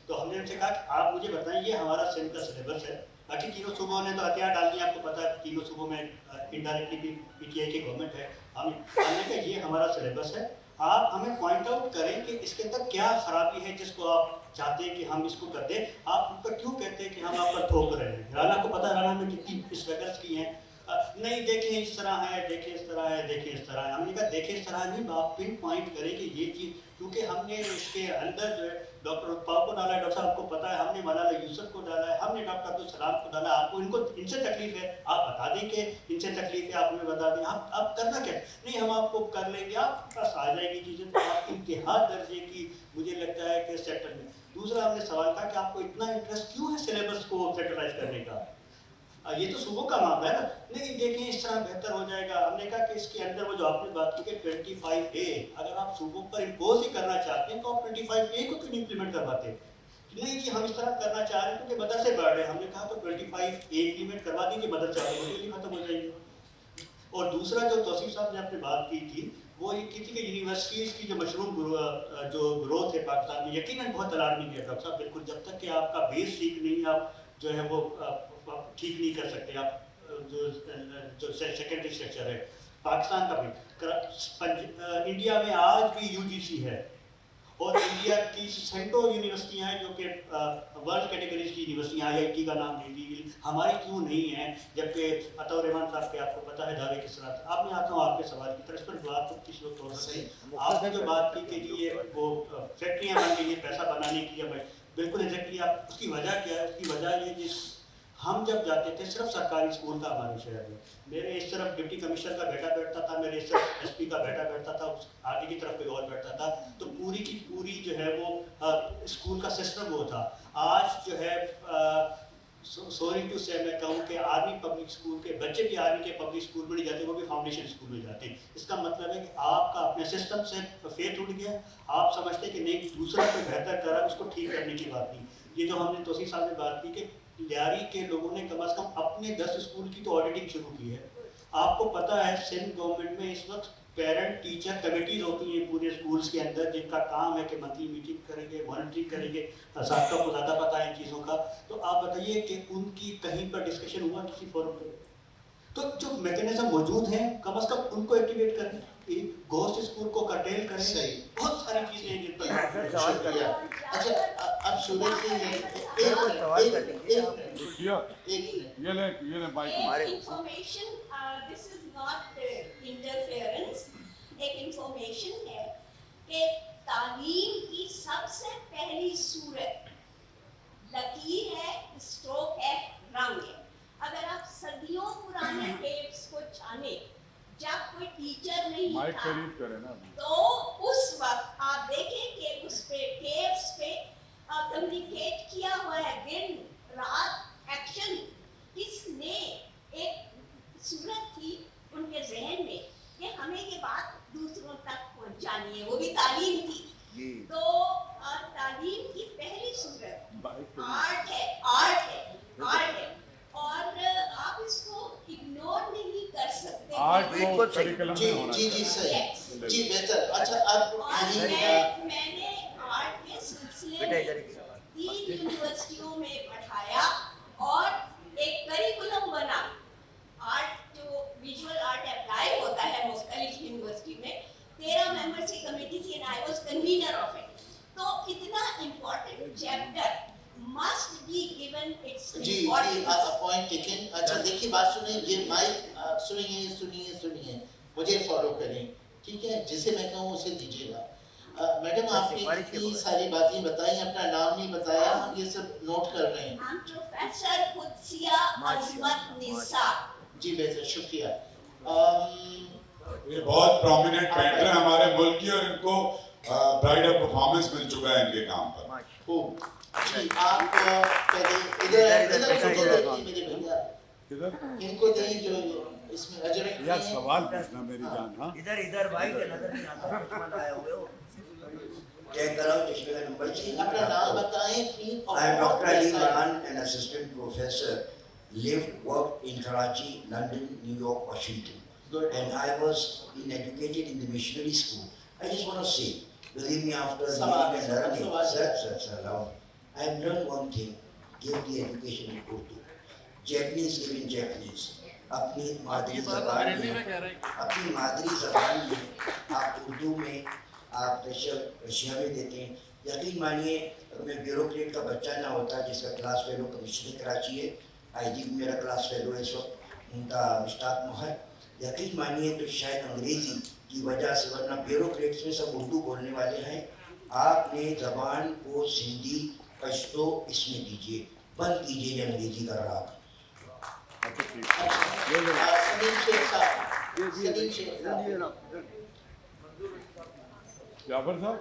तो हमने उनसे कहा कि आप मुझे बताएं ये हमारा सिंध का सिलेबस है। बाकी तीनों सूबों ने तो हथियार डाल दिए, आपको पता है तीनों सूबों में इनडायरेक्टली PTI की गवर्नमेंट है। हमने कहा ये हमारा सिलेबस है, आप हमें पॉइंट आउट करें कि इसके अंदर क्या खराबी है जिसको आप चाहते हैं कि हम इसको कर दें। आप उन पर क्यों कहते हैं कि हम आप पर थोप रहे हैं? राना को पता है राना में कितनी स्ट्रगल्स की हैं। नहीं देखें इस तरह है, देखें इस तरह है, देखें इस तरह है। हमने कहा देखें इस तरह नहीं, आप पिन पॉइंट करें कि ये चीज़, क्योंकि हमने इसके अंदर जो है डॉक्टर उत्पाव को डाला है, डॉक्टर साहब को पता है, हमने मलाला यूसुफ को डाला है, हमने डॉक्टर अब्दुल सलाम को डाला। आपको इनको इनसे तकलीफ है, आप बता दें कि इनसे तकलीफ है, आप हमें बता दें। आप करना क्या नहीं, हम आपको कर लेंगे, आप पास आ जाएगी चीज़ें। तो आप इंतहा दर्जे की मुझे लगता है कि सेक्टर में। दूसरा हमने सवाल कहा कि आपको इतना इंटरेस्ट क्यों है सिलेबस को सेटलाइज करने का? ये तो सुबह का मामला है ना। नहीं देखें इस तरह बेहतर हो जाएगा। हमने कहा कि इसके अंदर वो जो आपने बात की कि 25A, अगर आप सूबों पर इम्पोज ही करना चाहते हैं तो आप 25A को क्यों इम्प्लीमेंट करवाते हैं? नहीं जी हम इस तरह करना चाह रहे हैं क्योंकि मदरसे बढ़ रहे हैं। हमने कहा तो 25A इम्प्लीमेंट करवा दीजिए, मदरसे ऑटोमेटिकली खत्म हो जाएंगे। और दूसरा जो तौसीफ साहब ने आपने बात की थी वो ये की थी कि यूनिवर्सिटीज़ की जो मशरूम जो ग्रोथ है पाकिस्तान में, यकीनन बहुत अलार्मिंग है डॉक्टर साहब। बिल्कुल जब तक कि आपका बेस ठीक नहीं, आप जो है वो ठीक नहीं कर सकते। आप जो सेकेंडरी स्ट्रक्चर है पाकिस्तान का भी, इंडिया में आज भी UGC है और इंडिया की सेंट्रो यूनिवर्सिटियाँ हैं जो कि वर्ल्ड कैटेगरीज की यूनिवर्सिटियाँ, IIT का नाम ले लीजिए, हमारी क्यों नहीं है? जबकि अतौर रहमान साहब के आपको पता है दावे किस तरह। अब मैं आता हूँ आपके सवाल की तरफ, पर बात तो किसी वक्त हो सकती है। आपने जो बात की कि जी ये वो फैक्ट्रियाँ बन गई हैं पैसा बनाने की, या बिल्कुल एग्जैक्टली आप उसकी वजह क्या है? उसकी वजह ये जिस हम जब जाते थे सिर्फ सरकारी स्कूल था हमारे शहर में। मेरे इस तरफ डिप्टी कमिश्नर का बेटा बैठता था, मेरे इस तरफ SP का बेटा बैठता था, आगे की तरफ कोई और बैठता था। तो पूरी की पूरी जो है वो स्कूल का सिस्टम वो था। आज जो है सॉरी टू से मैं कहूँ कि आर्मी पब्लिक स्कूल के बच्चे भी आर्मी के पब्लिक स्कूल में नहीं जाते, वो भी फाउंडेशन स्कूल में जाते हैं। इसका मतलब है कि आपका अपने सिस्टम से फेथ उठ गया। आप समझते हैं कि नहीं दूसरा कोई बेहतर करा, उसको ठीक करने की बात नहीं। ये जो हमने तौसीफ साहब ने बात की कि लियारी के लोगों ने कम से कम अपने 10 स्कूल की तो ऑडिटिंग शुरू की है। آپ کو پتہ ہے سندھ گورنمنٹ میں اس وقت پیرنٹ ٹیچر کمیٹیز ہوتی ہیں پورے اسکولس کے اندر، جن کا کام ہے کہ منتھلی میٹنگ کریں گے، مانیٹرنگ کریں گے، اساتذہ کو زیادہ پتہ ہے ان چیزوں کا. تو آپ بتائیے کہ ان کی کہیں پر ڈسکشن ہوا کسی فورم پہ؟ تو جو میکینزم موجود ہیں کم از کم ان کو ایکٹیویٹ کریں، گوسٹ اسکول کو کرٹیل کریں. صحیح. بہت ساری چیزیں ہیں جن پر سوال کر لیا. اچھا اب سورج سوال کر لیجیے آپ. Information this is not interference. ایک انفارمیشن ہے کہ تعلیم کی سب سے پہلی صورت لکیر ہے، اسٹروک ہے، رنگ ہے. اگر آپ صدیوں پرانے ٹیپس کو چھانے جب کوئی ٹیچر نہیں تھا تو اس وقت آپ دیکھیں کہ اس پہ ٹیپس پہ کمیونیکیٹ کیا ہوا ہے دن رات ایکشن. کس نے ایک صورت تھی ان کے ذہن میں کہ ہمیں یہ بات دوسروں تک پہنچانی ہے، وہ بھی تعلیم تھی. تو تعلیم کی پہلی صورت آرٹ ہے، آرٹ ہے، آرٹ ہے، اور آپ اس کو اگنور نہیں کر سکتے. جی صحیح، جی بہتر. اچھا اب میں نے آرٹ کے سلسلے میں 3 یونیورسٹیوں میں پڑھایا اور ایک کریکولم بنا. آرٹ جو ویژول آرٹ اپلائی ہوتا ہے مختلف یونیورسٹی میں 13 ممبرس کی کمیٹی تھی and I was convener of it. تو اتنا important chapter must be given its importance. Point taken. اچھا دیکھیے بات سنیں، یہ مائک سنیے مجھے فالو کریں، ٹھیک ہے؟ جسے میں کہوں اسے دیجیے گا. میڈم آپ نے اتنی ساری باتیں بتائیں، اپنا نام نہیں بتایا، ہم یہ سب نوٹ کر رہے ہیں. پروفیسر قدسیہ عظمت نثار. جی بہتر، شکریہ. یہ بہت پرومیننٹ پینٹر ہیں ہمارے ملک کی، اور ان کو پرائڈ آف پرفارمنس مل چکا ہے ان کے کام پر. خوب. جی آپ پہلے ادھر میرے بھیا ان کو دیں جو اس میں اجر یار سوال پوچھنا میری جان. ہاں ادھر بھائی کے نظر نہیں آتا دشمن آئے ہوئے ہو. چیک کراؤ چشمے کا نمبر. اپنا نام بتائیں. I am Dr. Ali Imran, an assistant professor, worked in Karachi, London, New York, Washington. Good. And I was being educated in the missionary school. I just want to say, believe me, after reading and learning, sir, allow me. I have learned one thing, give the education in Urdu. Japanese live in Japanese. اپنی مادری زبان میں آپ اردو میں آپ Russia میں دیتے ہیں. یقین مانیے میں بیوروکریٹ کا بچہ نہ ہوتا جس کا کلاس فیلو کمشنر کراچی ہے، آئی جی میرا کلاس فیلو ہے اس وقت منتہا مشتاق محر. یقین مانیے تو شاید انگریزی کی وجہ سے، ورنہ بیوروکریٹس میں سب اردو بولنے والے ہیں. آپ نے زبان کو سندھی پشتو اس میں دیجیے، بند کیجیے یہ انگریزی کا راگ. جعفر صاحب.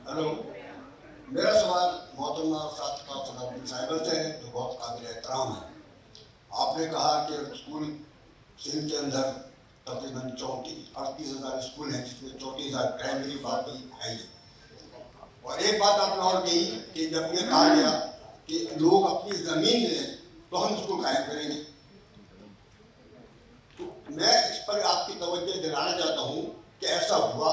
ہلو، میرا سوال محترمہ صاحبہ صاحبہ سے ہے جو بہت قابل احترام ہے. آپ نے کہا کہ اسکول سندھ کے اندر تقریباً 38,000 اسکول ہیں جس میں 34,000 پرائمری باقی ہے. اور ایک بات آپ نے اور کہی کہ جب یہ کہا گیا کہ لوگ اپنی زمین لیں تو ہم اسکول قائم کریں گے، تو میں اس پر آپ کی توجہ دلانا چاہتا ہوں کہ ایسا ہوا.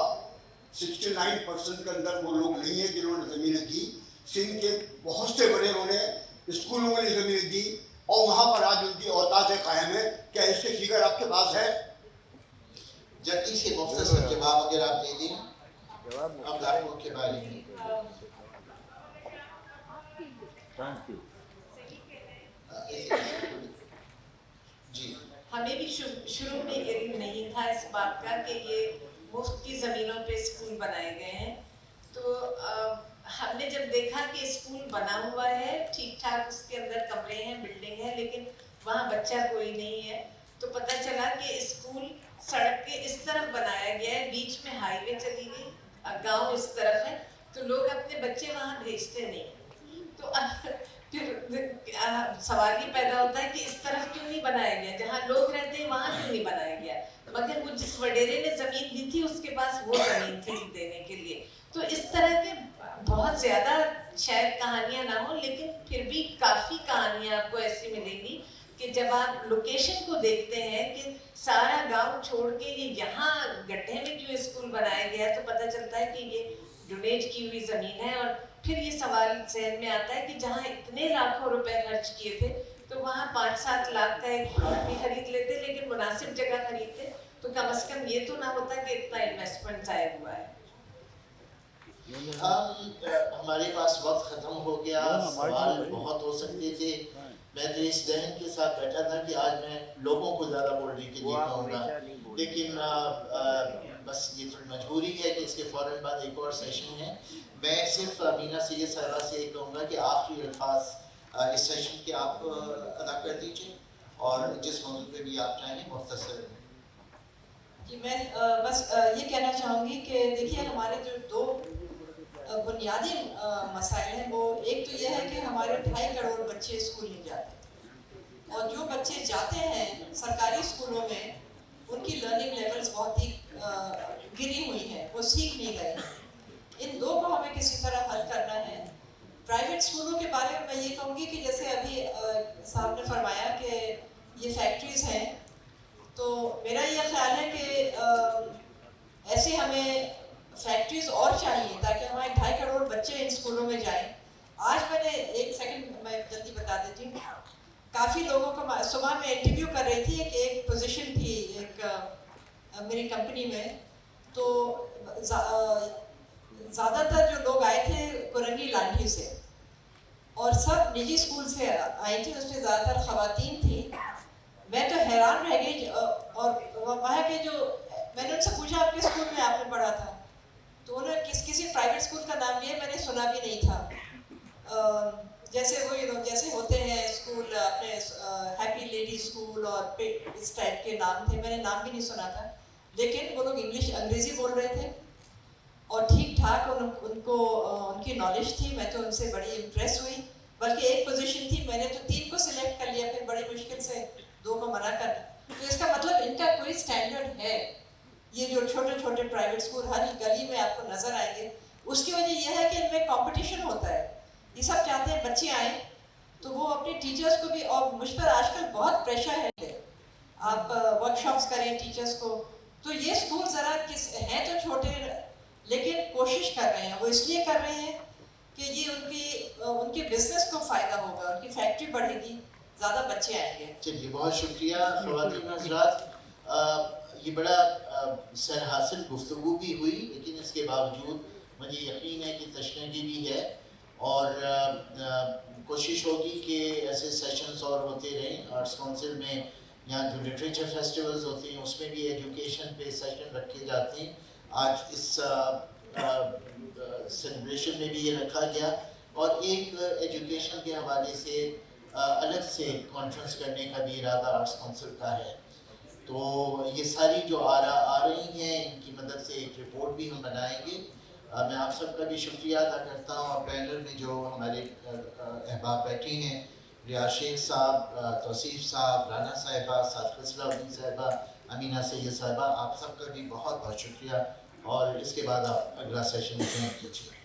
69% کے اندر وہ لوگ نہیں ہیں جنہوں نے زمینیں دی. سندھ کے بہت سے بڑے انہوں نے اسکولوں میں زمینیں دی اور وہاں پر آج ان کی اوتاد قائم ہے. کیا اس کے فگر آپ کے پاس ہے؟ جلدی سے مختصر جواب اگر آپ دے دیں اب آپ کے بارے میں. Thank you. جی ہمیں بھی شروع میں علم نہیں تھا اس بات کا کہ یہ مفت کی زمینوں پہ اسکول بنائے گئے ہیں. تو ہم نے جب دیکھا کہ اسکول بنا ہوا ہے ٹھیک ٹھاک، اس کے اندر کمرے ہیں، بلڈنگ ہے، لیکن وہاں بچہ کوئی نہیں ہے، تو پتہ چلا کہ اسکول سڑک کے اس طرف بنایا گیا ہے، بیچ میں ہائی وے چلی گئی، گاؤں اس طرف ہے، تو لوگ اپنے بچے وہاں بھیجتے نہیں. تو پھر سوال یہ پیدا ہوتا ہے کہ اس طرف کیوں نہیں بنایا گیا، جہاں لوگ رہتے ہیں وہاں کیوں نہیں بنایا گیا، مگر وہ جس وڈیرے نے زمین دی تھی اس کے پاس وہ زمین تھی دینے کے لیے. تو اس طرح کے بہت زیادہ شاید کہانیاں نہ ہوں، لیکن پھر بھی کافی کہانیاں آپ کو ایسی ملیں گی کہ جب آپ لوکیشن کو دیکھتے ہیں کہ سارا گاؤں چھوڑ کے یہ یہاں گڈھے میں کیوں اسکول بنایا گیا ہے، تو پتہ چلتا ہے کہ یہ ڈونیٹ کی ہوئی زمین ہے. اور پھر یہ سوال ذہن میں آتا ہے کہ جہاں اتنے لاکھوں روپے خرچ کیے تھے تو وہاں 5-7 لاکھ کا ایک پلاٹ بھی خرید لیتے، لیکن مناسب جگہ خریدتے تو کم از کم یہ تو نہ ہوتا کہ اتنا انویسٹمنٹ ضائع ہوا ہے. ہمارے پاس وقت ختم ہو گیا، سوال بہت ہو سکتے تھے. میں تو اس ذہن کے ساتھ بیٹھا تھا کہ آج میں لوگوں کو زیادہ بولنے کے لیے کہوں گا، لیکن بس یہ تھوڑی مجبوری ہے کہ اس کے فوراً بعد ایک اور سیشن ہے. میں صرف مینا سید صاحبہ سے یہ کہوں گا کہ آخری الفاظ اس سیشن کے آپ ادا کر دیجیے اور جس موضوع پہ بھی آپ چاہیں مختصر. جی میں بس یہ کہنا چاہوں گی کہ دیکھیے ہمارے جو 2 بنیادی مسائل ہیں، وہ ایک تو یہ ہے کہ ہمارے 2.5 کروڑ بچے اسکول نہیں جاتے، اور جو بچے جاتے ہیں سرکاری اسکولوں میں ان کی لرننگ لیولز بہت ہی گری ہوئی ہیں، وہ سیکھ نہیں گئے. ان 2 کو ہمیں کسی طرح حل کرنا ہے. پرائیویٹ اسکولوں کے بارے میں میں یہ کہوں گی کہ جیسے ابھی صاحب نے فرمایا کہ یہ فیکٹریز ہیں، تو میرا یہ خیال ہے کہ ایسے ہمیں فیکٹریز اور چاہیے تاکہ ہمارے 2.5 کروڑ بچے ان اسکولوں میں جائیں. آج میں نے 1 سیکنڈ میں جلدی بتا دیتی ہوں، کافی لوگوں کو صبح میں انٹرویو کر رہی تھی کہ ایک پوزیشن تھی ایک میری کمپنی میں، تو زیادہ تر جو لوگ آئے تھے کرنگی لانڈھی سے اور سب نجی اسکول سے آئی تھی، اس میں زیادہ تر خواتین تھیں. میں تو حیران رہ گئی. اور وہاں کے جو میں نے ان سے پوچھا آپ کے اسکول میں آپ نے پڑھا تھا، تو انہوں نے کسی پرائیویٹ اسکول کا نام لیا، میں نے سنا بھی نہیں تھا. جیسے وہ جیسے ہوتے ہیں اسکول اپنے ہیپی لیڈی اسکول اور اس ٹائپ کے نام تھے، میں نے نام بھی نہیں سنا تھا. لیکن وہ لوگ انگریزی بول رہے تھے اور ٹھیک ٹھاک ان کو ان کی نالج تھی. میں تو ان سے بڑی امپریس ہوئی. بلکہ ایک پوزیشن تھی، میں نے تو 3 کو سلیکٹ کر لیا، پھر بڑی مشکل سے 2 کو منع کر. تو اس کا مطلب ان کا کوئی اسٹینڈرڈ ہے. یہ جو چھوٹے چھوٹے پرائیویٹ اسکول ہر گلی میں آپ کو نظر آئیں گے، اس کی وجہ یہ ہے کہ ان میں کمپٹیشن ہوتا ہے. یہ سب چاہتے ہیں بچے آئیں تو وہ اپنے ٹیچرس کو بھی، اور مجھ پر آج کل بہت پریشر ہے، آپ ورک شاپس کریں ٹیچرس کو. تو یہ اسکول ذرا ہیں تو چھوٹے لیکن کوشش کر رہے ہیں. وہ اس لیے کر رہے ہیں کہ یہ ان کے بزنس کو فائدہ ہوگا، ان کی فیکٹری بڑھے گی، زیادہ بچے آئیں گے. چلیے بہت شکریہ خواتین حضرات. یہ بڑا سر حاصل گفتگو بھی ہوئی، لیکن اس کے باوجود مجھے یقین ہے کہ تشنگی بھی ہے، اور کوشش ہوگی کہ ایسے سیشنز اور ہوتے رہیں. آرٹس کونسل میں یہاں جو لٹریچر فیسٹیولز ہوتے ہیں اس میں بھی ایجوکیشن پہ سیشن رکھے جاتے ہیں. آج اس سیلیبریشن میں بھی یہ رکھا گیا، اور ایک ایجوکیشن کے حوالے سے الگ سے کانفرنس کرنے کا بھی ارادہ آرٹس کونسل کا ہے. تو یہ ساری جو آ رہی ہیں ان کی مدد سے ایک رپورٹ بھی ہم بنائیں گے. میں آپ سب کا بھی شکریہ ادا کرتا ہوں. اور پینل میں جو ہمارے احباب بیٹھے ہیں، ریاض شیخ صاحب، توصیف صاحب، رانا صاحبہ، صادقہ صلاح الدین صاحبہ، امینہ سید صاحبہ، آپ سب کا بھی بہت بہت شکریہ. اور اس کے بعد آپ اگلا سیشن میں کیجیے.